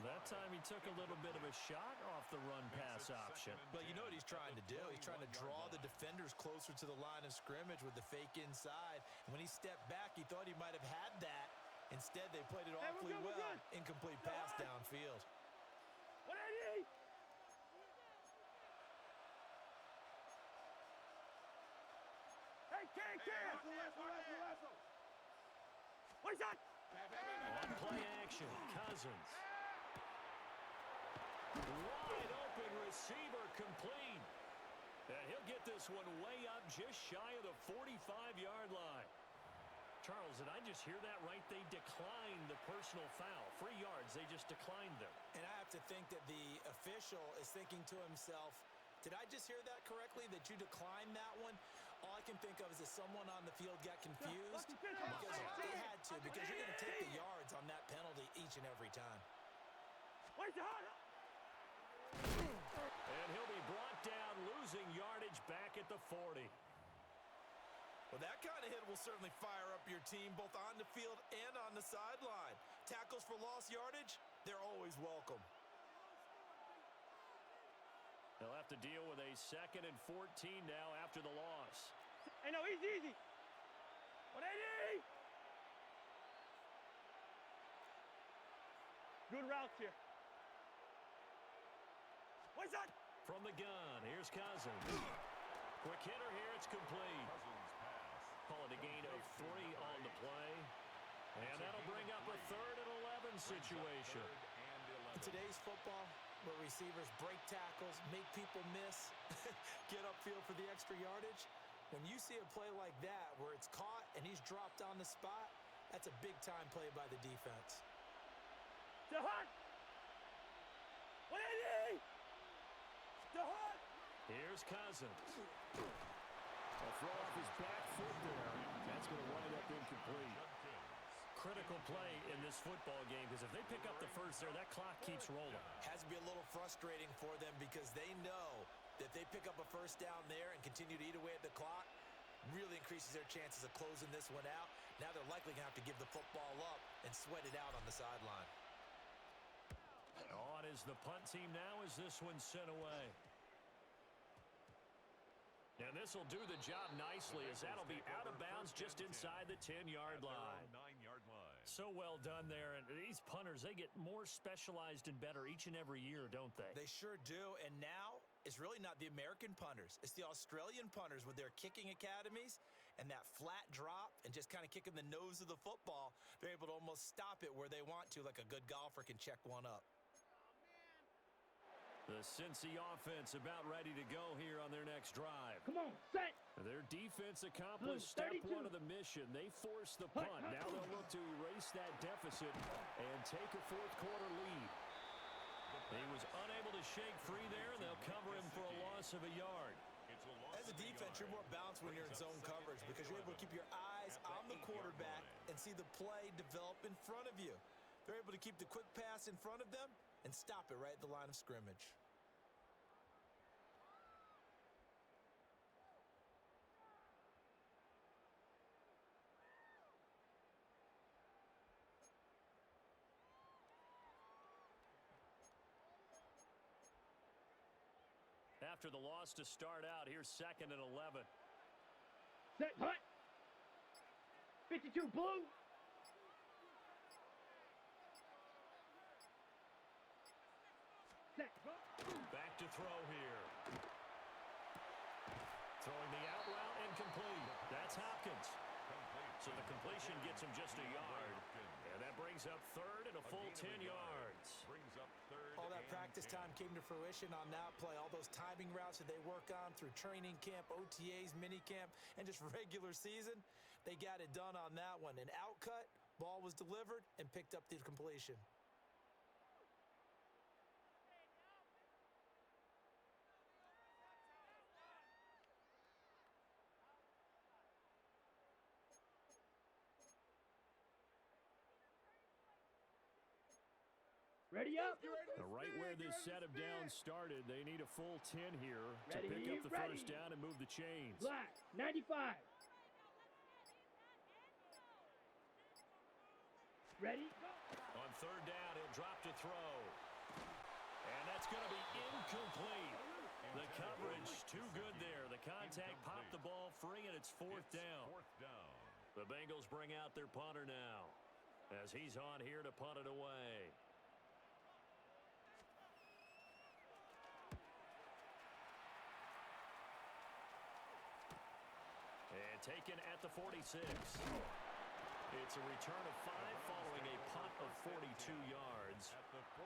That time he took a little bit of a shot off the run-pass option. But you know what he's trying to do? He's trying to draw the defenders closer to the line of scrimmage with the fake inside. And when he stepped back, he thought he might have had that. Instead, they played it awfully well. Incomplete pass downfield. 180. What is that? On play action, Cousins. Wide open receiver complete. And he'll get this one way up just shy of the 45-yard line. Charles, did I just hear that right? They declined the personal foul. 3 yards, they just declined them. And I have to think that the official is thinking to himself, did I just hear that correctly, that you declined that one? All I can think of is that someone on the field got confused because they had to, because you're going to take the yards on that penalty each and every time. And he'll be brought down, losing yardage back at the 40. Well, that kind of hit will certainly fire up your team, both on the field and on the sideline. Tackles for lost yardage, they're always welcome. They'll have to deal with a 2nd and 14 now after the loss. Hey, no, easy. 180. Good routes here. What's that? From the gun, here's Cousins. Quick hitter here, it's complete. Call it a gain of 3 on the play. And that'll bring up a 3rd and 11 situation. In today's football, where receivers break tackles, make people miss, get upfield for the extra yardage, when you see a play like that where it's caught and he's dropped on the spot, that's a big-time play by the defense. The hunt! 180! The hunt! Here's Cousins. A throw off his back foot there. That's going to wind up incomplete. critical play in this football game because if they pick up the first there, that clock keeps rolling. Has to be a little frustrating for them because they know that if they pick up a first down there and continue to eat away at the clock, really increases their chances of closing this one out. Now they're likely going to have to give the football up and sweat it out on the sideline. On is the punt team now as this one's sent away. And this will do the job nicely as that'll be out of bounds just inside the 10-yard line. 9-yard line. So well done there. And these punters, they get more specialized and better each and every year, don't they? They sure do. And now it's really not the American punters. It's the Australian punters with their kicking academies and that flat drop and just kind of kicking the nose of the football. They're able to almost stop it where they want to, like a good golfer can check one up. The Cincy offense about ready to go here on their next drive. Come on, set. Their defense accomplished step 32. one of the mission. They forced the punt. Now they'll look to erase that deficit and take a fourth-quarter lead. He was unable to shake free there, and they'll cover him for a loss of a yard. As a defense, you're more balanced when you're in zone coverage because you're able to keep your eyes on the quarterback and see the play develop in front of you. They're able to keep the quick pass in front of them and stop it right at the line of scrimmage. After the loss to start out, here's 2nd and 11. Set, hunt. 52 blue. Set, go. Back to throw here. Throwing the out route incomplete. That's Hopkins. So the completion gets him just a yard. And that brings up 3rd and a full 10 yards. All that practice time came to fruition on that play. All those timing routes that they work on through training camp, OTAs, minicamp, and just regular season, they got it done on that one. An out cut, ball was delivered, and picked up the completion. Ready up. Right where this set of downs started, they need a full 10 here to Ready, pick up the ready. first down and move the chains. Black, 95. Ready, go. On 3rd down, he'll drop to throw. And that's going to be incomplete. The coverage too good there. The contact popped the ball free, and it's 4th down. The Bengals bring out their punter now as he's on here to punt it away. And taken at the 46. It's a return of 5 following a punt of 42 yards.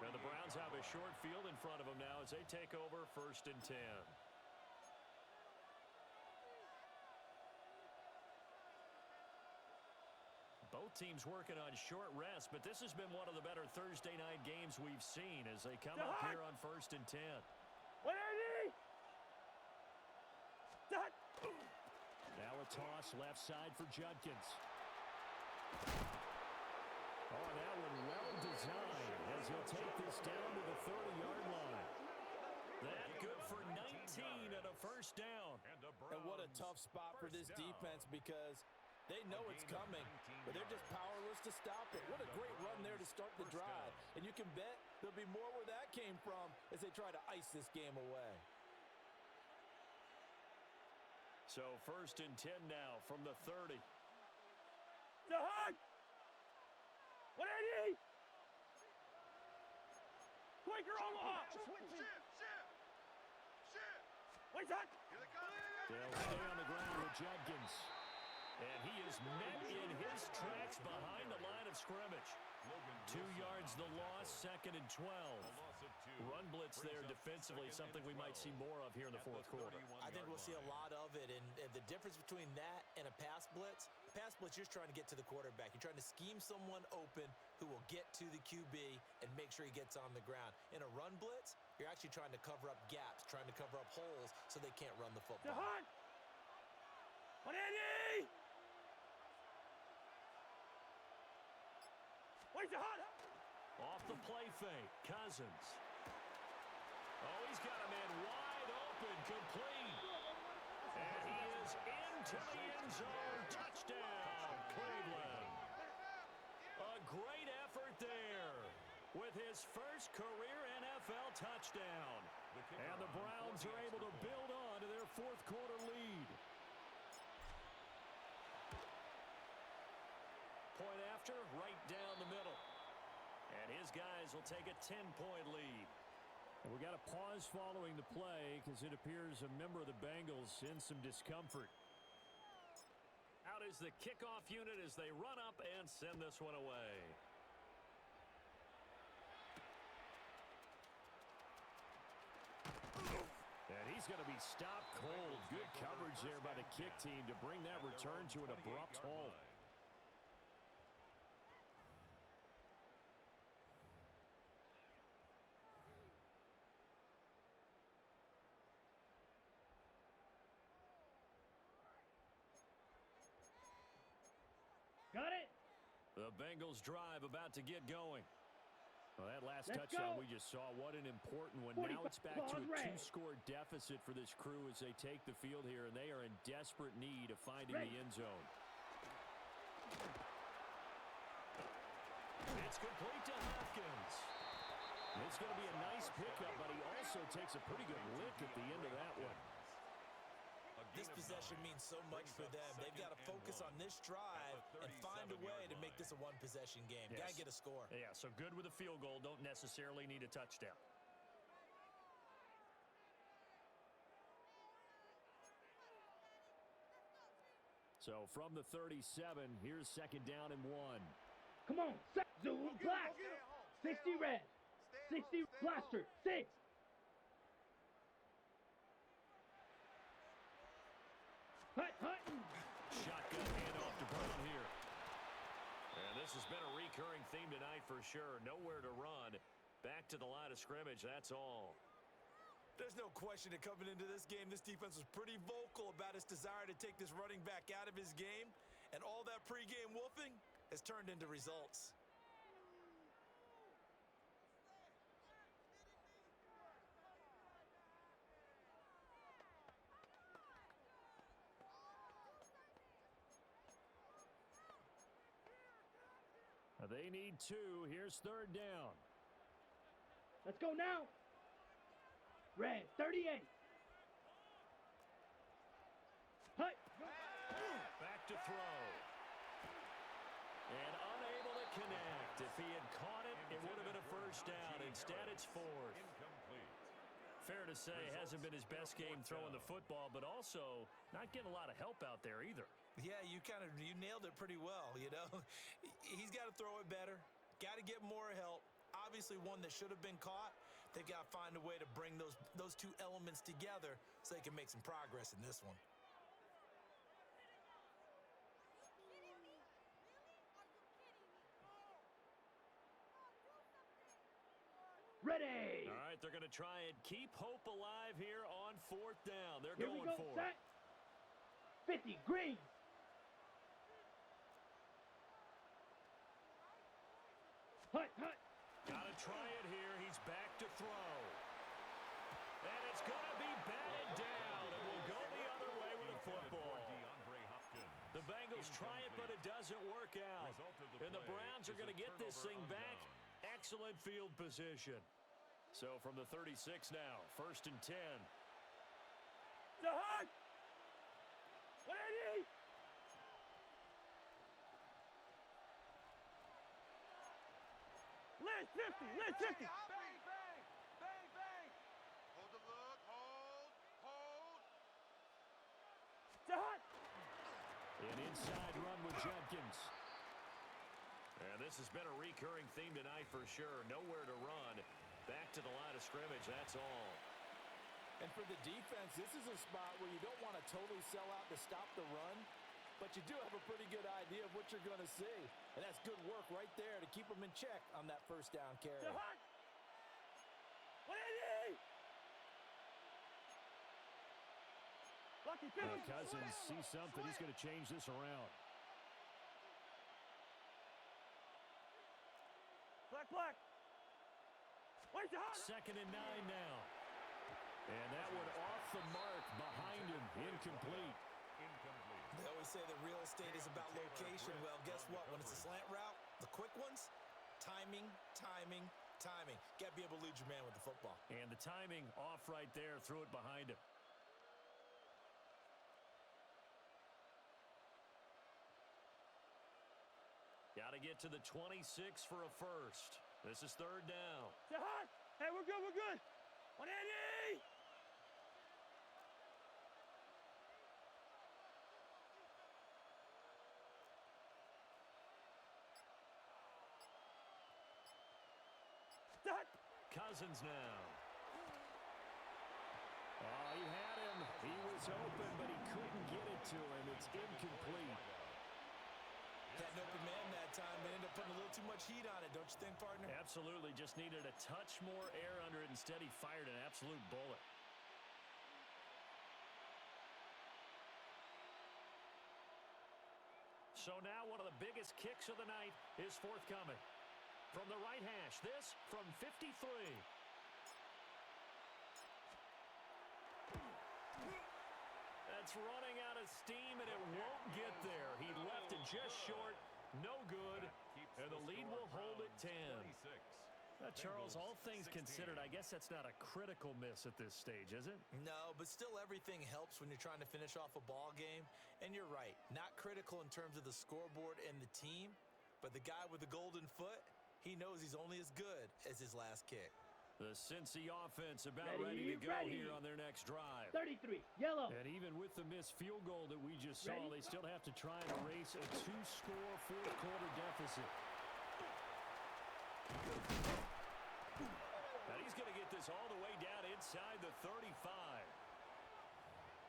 And the Browns have a short field in front of them now as they take over 1st and 10. Both teams working on short rest, but this has been one of the better Thursday night games we've seen as they come up here on 1st and 10. Now a toss left side for Judkins. Oh, that one well designed as he'll take this down to the 30-yard line. That good for 19 and a first down. And what a tough spot for this defense because they know it's coming, but they're just powerless to stop it. What a great run there to start the drive. And you can bet there'll be more where that came from as they try to ice this game away. So 1st and 10 now from the 30. The hunt. 180. Quaker Omaha. Wait, that. They'll stay on the ground with Judkins. And he is met in his tracks behind the line of scrimmage. 2 yards the loss, 2nd and 12. Run blitz there defensively, something we might see more of here in the 4th quarter. I think we'll see a lot of it, and the difference between that and a pass blitz, you're just trying to get to the quarterback. You're trying to scheme someone open who will get to the QB and make sure he gets on the ground. In a run blitz, you're actually trying to cover up gaps, trying to cover up holes so they can't run the football. The hunt. 180. Off the play fake, Cousins. Oh, he's got a man wide open, complete. And he is into the end zone. Touchdown, Cleveland. A great effort there with his first career NFL touchdown. And the Browns are able to build on to their fourth quarter lead. Point after, right down the middle. And his guys will take a 10-point lead. And we got a pause following the play because it appears a member of the Bengals in some discomfort. Out is the kickoff unit as they run up and send this one away. And he's going to be stopped cold. Good coverage there by the kick team to bring that return to an abrupt halt. Got it. The Bengals drive about to get going. Well, that last Let's touchdown go. we just saw, what an important one. 45 Now it's back to a red. two-score deficit for this crew as they take the field here, and they are in desperate need of finding Red. the end zone. It's complete to Hopkins. It's going to be a nice pickup, but he also takes a pretty good lick at the end of that one. This possession means so much for them. They've got to focus on this drive and find a way to make this a one-possession game. Yes. Got to get a score. Yeah, so good with a field goal. Don't necessarily need a touchdown. So from the 37, here's second down and 1. Come on. Zoom. Blast. 60 red. 60 blaster. 6. Hut. Shotgun handoff to Brown here. And this has been a recurring theme tonight for sure. Nowhere to run. Back to the line of scrimmage, that's all. There's no question that coming into this game, this defense was pretty vocal about its desire to take this running back out of his game. And all that pregame wolfing has turned into results. They need 2. Here's third down. Let's go now. Red. 38. Hut. Back to throw. And unable to connect. If he had caught it, it would have been a first down. Instead, it's fourth. Incomplete. Fair to say, hasn't been his best game throwing the football, but also not getting a lot of help out there either. Yeah, you nailed it pretty well, you know. He's got to throw it better. Got to get more help. Obviously one that should have been caught. They've got to find a way to bring those two elements together so they can make some progress in this one. Ready. All right, they're going to try and keep hope alive here on fourth down. They're Here going we go. for Set. it. 50. Green. Hut. Got to try it here. He's back to throw. And it's going to be batted down. And we'll go the other way with the football. The Bengals try it, but it doesn't work out. And the Browns are going to get this thing back. Excellent field position. So from the 36 now, first and 10. The hut. Ready. List 50. List 50. Bang, bang. Bang, bang. Hold the look. Hold. The hut. An inside run with Jenkins. And this has been a recurring theme tonight for sure. Nowhere to run. Back to the line of scrimmage, that's all. And for the defense, this is a spot where you don't want to totally sell out to stop the run, but you do have a pretty good idea of what you're going to see. And that's good work right there to keep them in check on that first down carry. The hut. Ready. Lucky 50. Cousins sees something. He's going to change this around. 2nd and 9 now. And that one off the mark behind him. Incomplete. They always say that real estate is about location. Well, guess what? When it's a slant route, the quick ones, timing, timing, timing. Got to be able to lead your man with the football. And the timing off right there. Threw it behind him. Got to get to the 26 for a first. This is 3rd down. Hey, we're good, we're good. 180! Cousins now. Oh, he had him. He was open, but he couldn't get it to him. It's incomplete. Had an open man that time, but ended up putting a little too much heat on it, don't you think, partner? Absolutely. Just needed a touch more air under it. Instead, he fired an absolute bullet. So now one of the biggest kicks of the night is forthcoming. From the right hash, this from 53. That's running out of steam, and it won't get there. He left it just short. No good. And the lead will hold at 10. Charles, all things considered, I guess that's not a critical miss at this stage, is it? No, but still everything helps when you're trying to finish off a ball game. And you're right, not critical in terms of the scoreboard and the team, but the guy with the golden foot, he knows he's only as good as his last kick. The Cincy offense about ready to go here on their next drive. 33, yellow. And even with the missed field goal that we just saw, they still have to try and erase a 2-score fourth-quarter deficit. And he's going to get this all the way down inside the 35.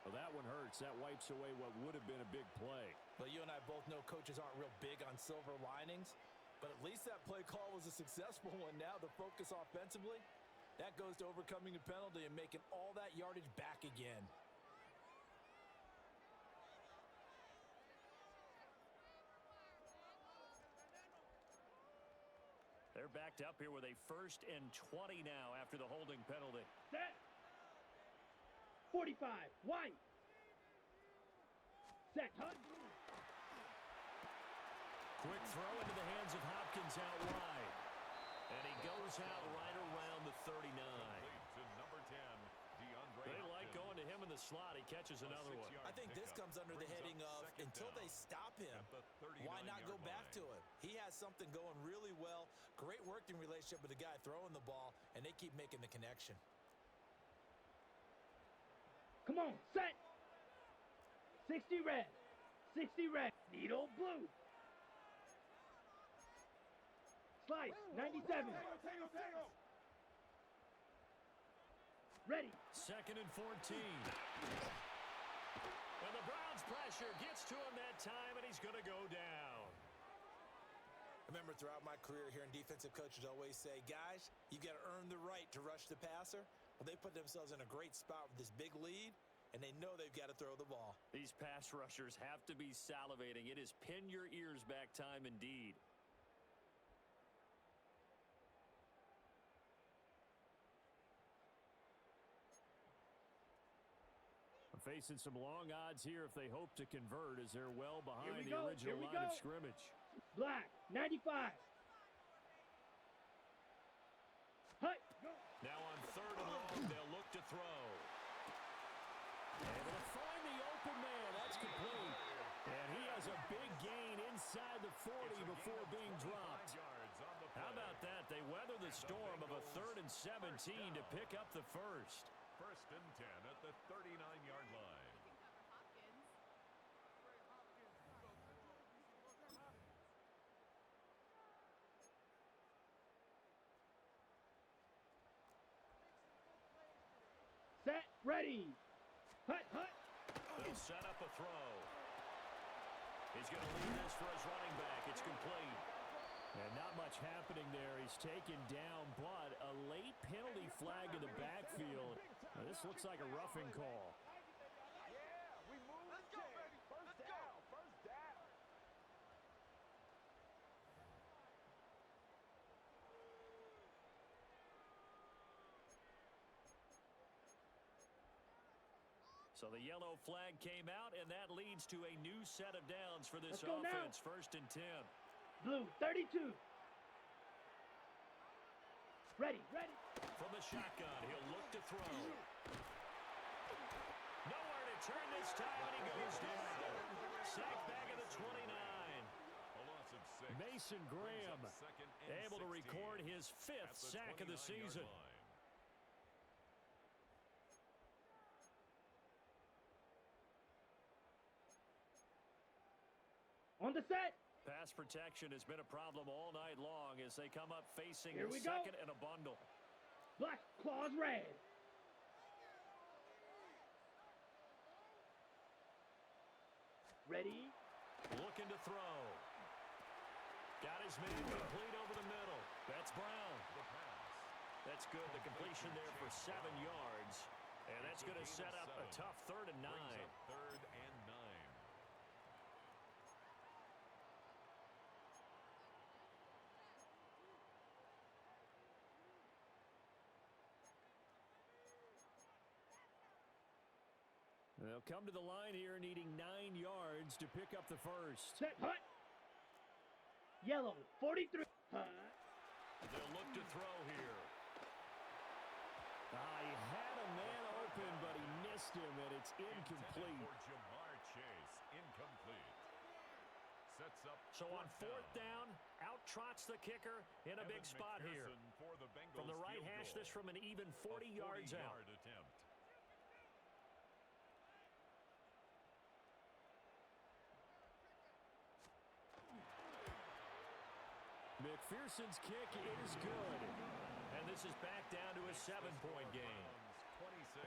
Well, that one hurts. That wipes away what would have been a big play. Well, you and I both know coaches aren't real big on silver linings, but at least that play call was a successful one. Now the focus offensively, that goes to overcoming the penalty and making all that yardage back again. They're backed up here with a 1st and 20 now after the holding penalty. Set. 45, White. Set, Hunt. Quick throw into the hands of Hopkins out wide. And he goes out right around the 39. They like going to him in the slot. He catches another one. I think this comes under the heading of until they stop him, why not go back to him? He has something going really well. Great working relationship with the guy throwing the ball, and they keep making the connection. Come on, set. 60 red. 60 red. Needle blue. Slice, 97. Ready. 2nd and 14. And the Browns' pressure gets to him that time, and he's going to go down. Remember, throughout my career here in defensive coaches always say, guys, you got to earn the right to rush the passer. Well, they put themselves in a great spot with this big lead, and they know they've got to throw the ball. These pass rushers have to be salivating. It is pin your ears back time indeed. Facing some long odds here if they hope to convert, as they're well behind the original line of scrimmage. Black, 95. Hut. Now on 3rd and long, they'll look to throw. Able to find the open man. That's complete. And he has a big gain inside the 40 before being dropped. How about that? They weather the storm of a 3rd and 17 to pick up the first. 1st and 10 at the 39-yard line. Set, ready. Hut, hut. He'll set up a throw. He's going to lead this for his running back. It's complete. And not much happening there. He's taken down, but a late penalty flag in the backfield. Now, this looks like a roughing call. Let's go, baby. Let's go. First down. So the yellow flag came out, and that leads to a new set of downs for this Let's go now. offense. 1st and 10. Blue, 32. Ready. From the shotgun, he'll look to throw. Nowhere to turn this time, and he goes down. Sacked back at the 29. A loss of 6. Mason Graham Brings up 2nd and able to 16 record his at 5th the sack of the 29-yard season. line. On the set. Pass protection has been a problem all night long as they come up facing Here we 2nd go. and a bundle. Black claws red. Ready. Looking to throw. Got his man complete over the middle. That's Brown. The pass. That's good. The completion there for 7 yards. And that's going to set up a tough 3rd and 9. Brings up 3rd and 9. They'll come to the line here needing 9 yards to pick up the first. Set, hut. Yellow, 43. Hut. They'll look to throw here. He had a man open, but he missed him, and it's incomplete. For Jamar Chase, incomplete. Sets up So on 4th down, out trots the kicker in a big spot here. For the Bengals From the right field hash, goal. this from an even 40 yards out. 40-yard attempt. McPherson's kick is good. And this is back down to a 7-point game.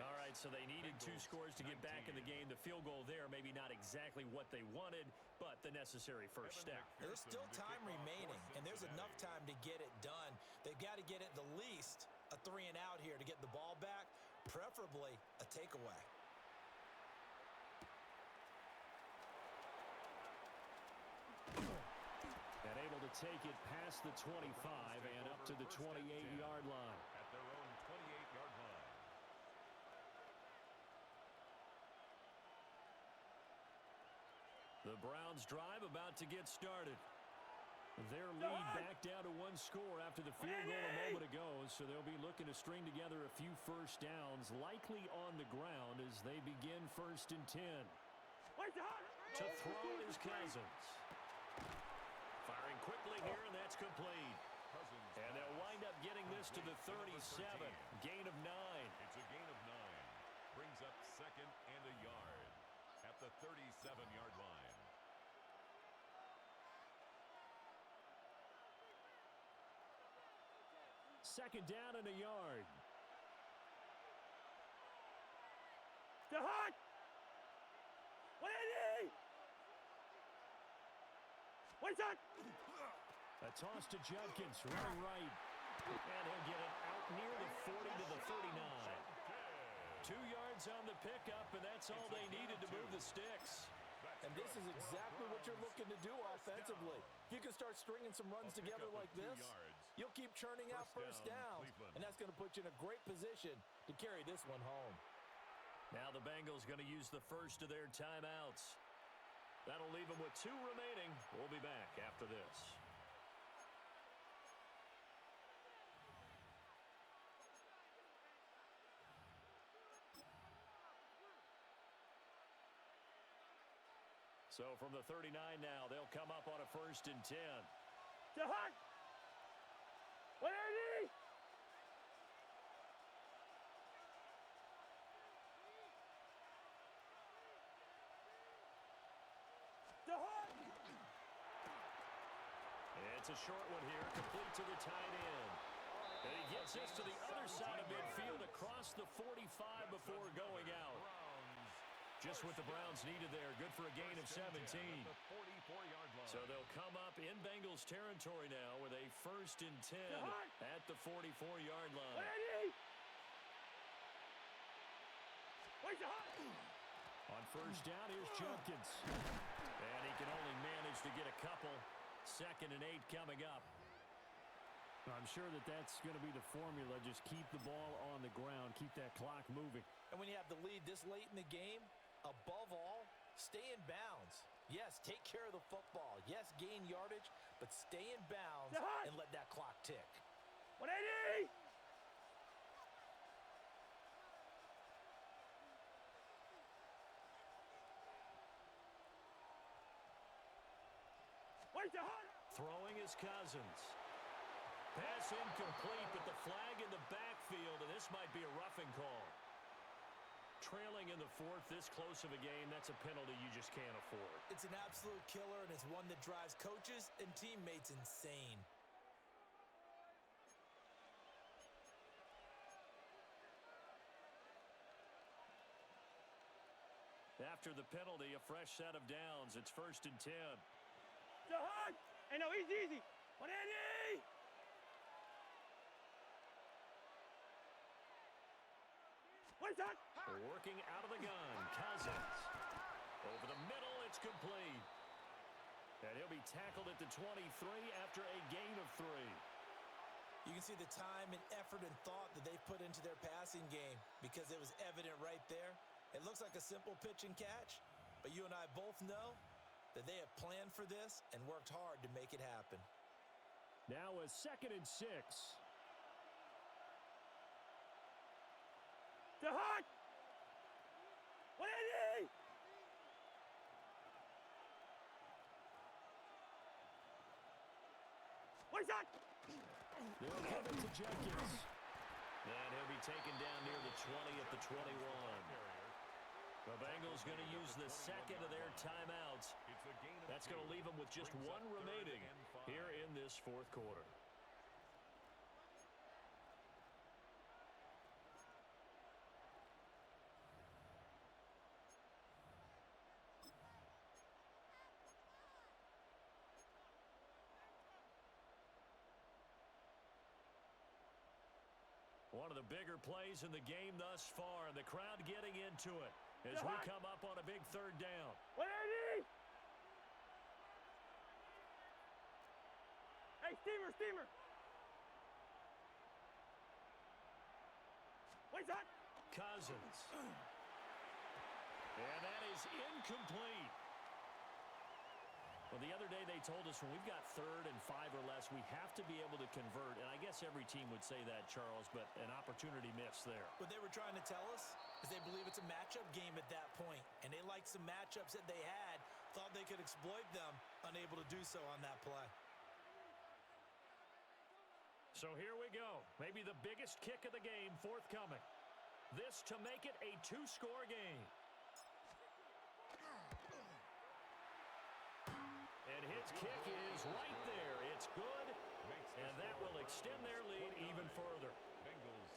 All right, so they needed 2 scores to get back in the game. The field goal there, maybe not exactly what they wanted, but the necessary first step. There's still time remaining, and there's enough time to get it done. They've got to get it the least a 3 and out here to get the ball back, preferably a takeaway. And able to take it past the 25 and up to the 28-yard line. At their own 28-yard line. The Browns drive about to get started. Their lead back down to 1 score after the field goal a moment ago, so they'll be looking to string together a few first downs, likely on the ground as they begin 1st and 10. To throw is Cousins. Firing quickly here, and that's complete. And they'll wind up getting this to the 37. Gain of 9. It's a gain of 9. Brings up 2nd and a yard at the 37-yard line. Second down and a yard. The hut. What's that? A toss to Judkins, running right. And he'll get it out near the 40 to the 39. 2 yards on the pickup, and that's all they needed to move the sticks. And this is exactly what you're looking to do offensively. If you can start stringing some runs together like this, you'll keep churning out first downs, and that's going to put you in a great position to carry this one home. Now the Bengals going to use the first of their timeouts. That'll leave them with 2 remaining. We'll be back after this. So from the 39 now, they'll come up on a 1st and 10. The hut. What are these? The hut. It's a short one here, complete to the tight end. And he gets this to the other side of midfield across the 45 before going out. Just what the Browns needed there. Good for a gain of 17. So they'll come up in Bengals territory now with a 1st and 10 at the 44-yard line. On 1st down, here's Judkins. And he can only manage to get a couple. 2nd and 8 coming up. I'm sure that that's going to be the formula. Just keep the ball on the ground, keep that clock moving. And when you have the lead this late in the game, above all, stay in bounds. Yes, take care of the football. Yes, gain yardage, but stay in bounds and let that clock tick. 180! Where's the hot? Throwing is Cousins. Pass incomplete, but the flag in the backfield, and this might be a roughing call. Trailing in the fourth, this close of a game, that's a penalty you just can't afford. It's an absolute killer, and it's one that drives coaches and teammates insane. After the penalty, a fresh set of downs. It's 1st and 10. The hot! Hey, no, easy. 180! What's that? Working out of the gun, Cousins. Over the middle, it's complete. And he'll be tackled at the 23 after a gain of 3. You can see the time and effort and thought that they've put into their passing game because it was evident right there. It looks like a simple pitch and catch, but you and I both know that they have planned for this and worked hard to make it happen. Now a 2nd and 6. The hot! 180! What's that? They'll give it to Jenkins. And he'll be taken down near the 20 at the 21. The Bengals going to use the second of their timeouts. That's going to leave them with just one remaining here in this fourth quarter. One of the bigger plays in the game thus far, and the crowd getting into it as we come up on a big 3rd down. 180! Hey, steamer! What's that? Cousins. And that is incomplete. Well, the other day they told us when we've got 3rd and 5 or less, we have to be able to convert. And I guess every team would say that, Charles, but an opportunity missed there. What they were trying to tell us is they believe it's a matchup game at that point, and they liked some matchups that they had, thought they could exploit them, unable to do so on that play. So here we go. Maybe the biggest kick of the game forthcoming. This to make it a 2-score game. And his kick is right there. It's good, and that will extend their lead even further.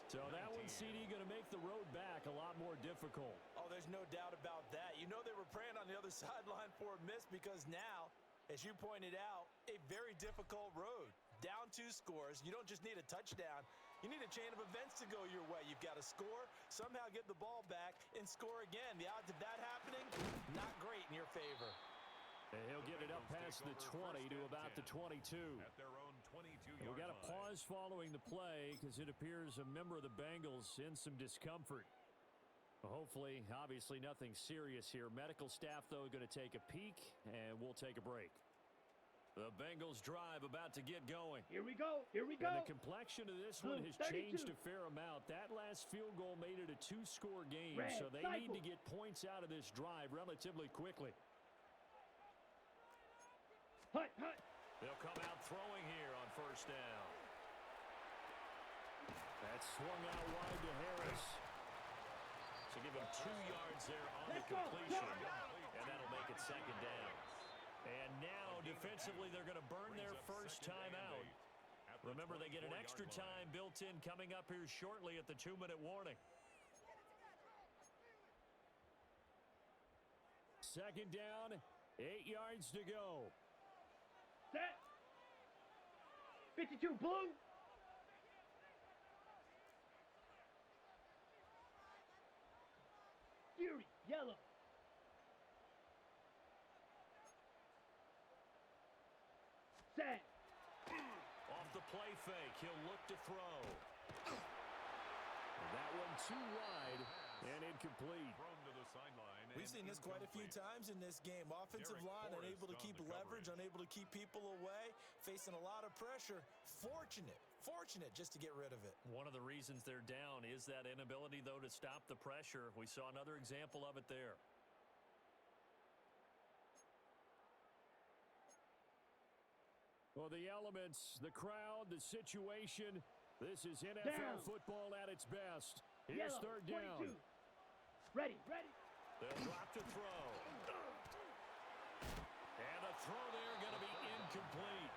So that one, CD, going to make the road back a lot more difficult. Oh, there's no doubt about that. You know they were praying on the other sideline for a miss because now, as you pointed out, a very difficult road. Down 2 scores. You don't just need a touchdown. You need a chain of events to go your way. You've got to score, somehow get the ball back, and score again. The odds of that happening, not great in your favor. And he'll get it up past the 20 to about the 22. At their own 22-yard We got a pause following the play because it appears a member of the Bengals in some discomfort. Hopefully, obviously nothing serious here. Medical staff, though, going to take a peek, and we'll take a break. The Bengals drive about to get going. Here we go. And the complexion of this one has changed a fair amount. That last field goal made it a 2-score game, so they need to get points out of this drive relatively quickly. Hut. They'll come out throwing here on 1st down. That's swung out wide to Harris. So give him 2 yards there on the completion, and that'll make it 2nd down. And now, defensively, they're going to burn their first time out. Remember, they get an extra time built in coming up here shortly at the 2-minute warning. 2nd down, 8 yards to go. Set. 52 blue. Fury, yellow. Set. Off the play fake. He'll look to throw. And that one too wide and incomplete. Thrown to the sideline. We've seen this quite a few times in this game. Offensive line unable to keep leverage, unable to keep people away, facing a lot of pressure. Fortunate just to get rid of it. One of the reasons they're down is that inability, though, to stop the pressure. We saw another example of it there. Well, the elements, the crowd, the situation, this is NFL football at its best. Here's Yellow, third down. 22. Ready. They'll drop to throw. And a throw there going to be incomplete.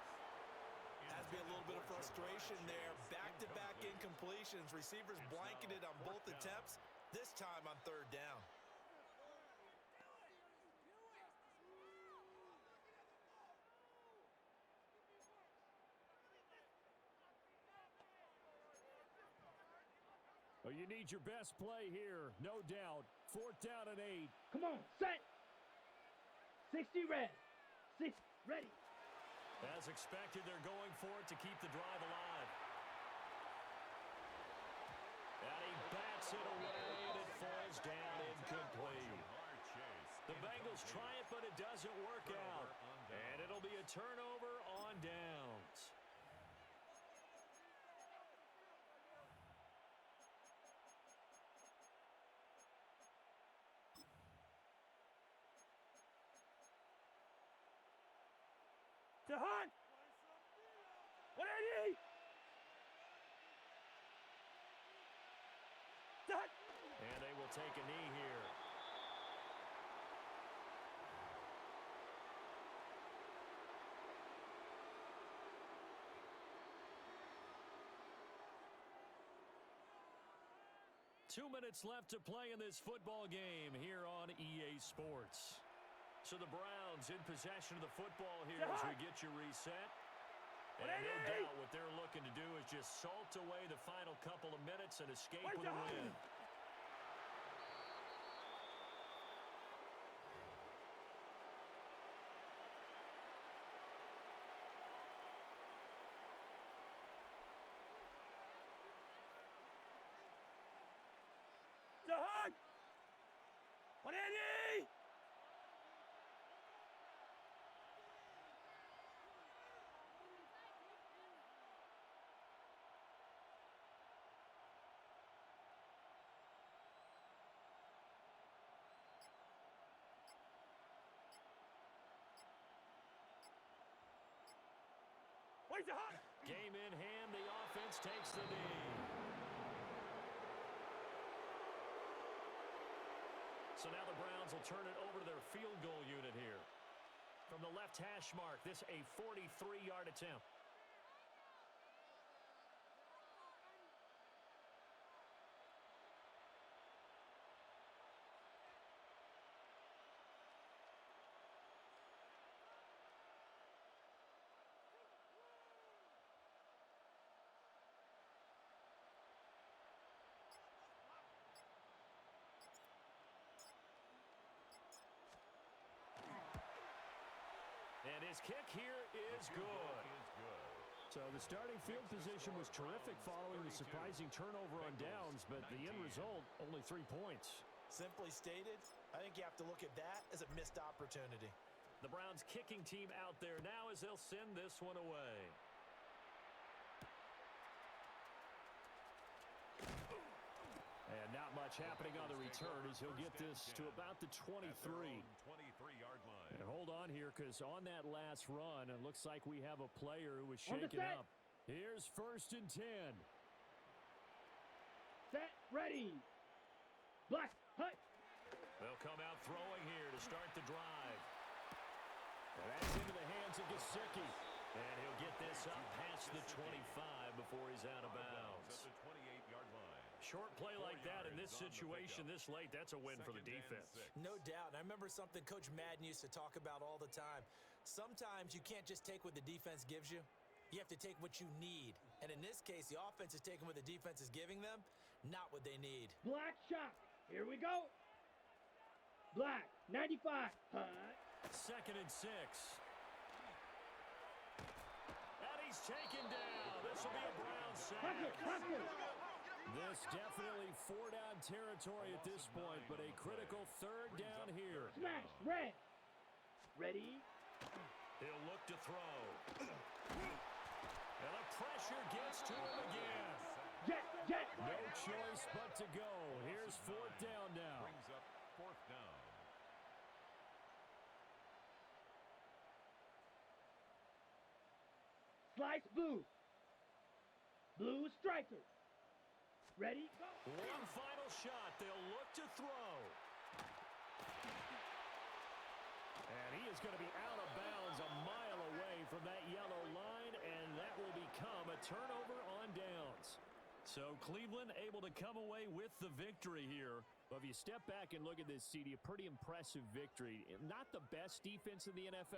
Has to be a little bit of frustration there. Back-to-back incompletions. Receivers blanketed on both attempts, this time on third down. Well, you need your best play here, no doubt. 4th down and 8. Come on, set. 60 red. 6 ready. As expected, they're going for it to keep the drive alive. And he bats it away, and it falls down incomplete. The Bengals try it, but it doesn't work out. And it'll be a turnover on downs. To Hunt. 180. Dot. And they will take a knee here. Two minutes left to play in this football game here on EA Sports. So the Browns in possession of the football here as we get you reset. And no doubt what they're looking to do is just salt away the final couple of minutes and escape with a win. To Hunt. 180. Where's the Hunt? Game in hand, the offense takes the knee. So now the Browns will turn it over to their field goal unit here. From the left hash mark, this a 43-yard attempt. And his kick here is good. So the starting field position was terrific following the surprising turnover on downs, but the end result, only 3 points. Simply stated, I think you have to look at that as a missed opportunity. The Browns kicking team out there now as they'll send this one away. And not much happening on the return as he'll get this to about the 23. 23-yard line. And hold on here, because on that last run, it looks like we have a player who was shaken up. Here's 1st and 10. Set. Ready. Black. Hunt. They'll come out throwing here to start the drive. And that's into the hands of Gesicki. And he'll get this up past the 25 before he's out of bounds. At the 28-yard line. Short play like that in this situation this late, that's a win for the defense. No doubt. And I remember something Coach Madden used to talk about all the time. Sometimes you can't just take what the defense gives you. You have to take what you need. And in this case, the offense is taking what the defense is giving them, not what they need. Black shot. Here we go. Black. 95. Hunt. 2nd and 6. And he he's taken down. This will be a Brown sack. This definitely four-down territory at this point, but a critical third down here. Smash, red. Ready? He'll look to throw. And the pressure gets to him again. Jet. No choice but to go. Here's fourth down now. Brings up fourth down. Slice blue. Blue striker. Ready? Go. One final shot. They'll look to throw. And he is going to be out of bounds a mile away from that yellow line, and that will become a turnover on downs. So Cleveland able to come away with the victory here. But if you step back and look at this, CD, a pretty impressive victory. Not the best defense in the NFL.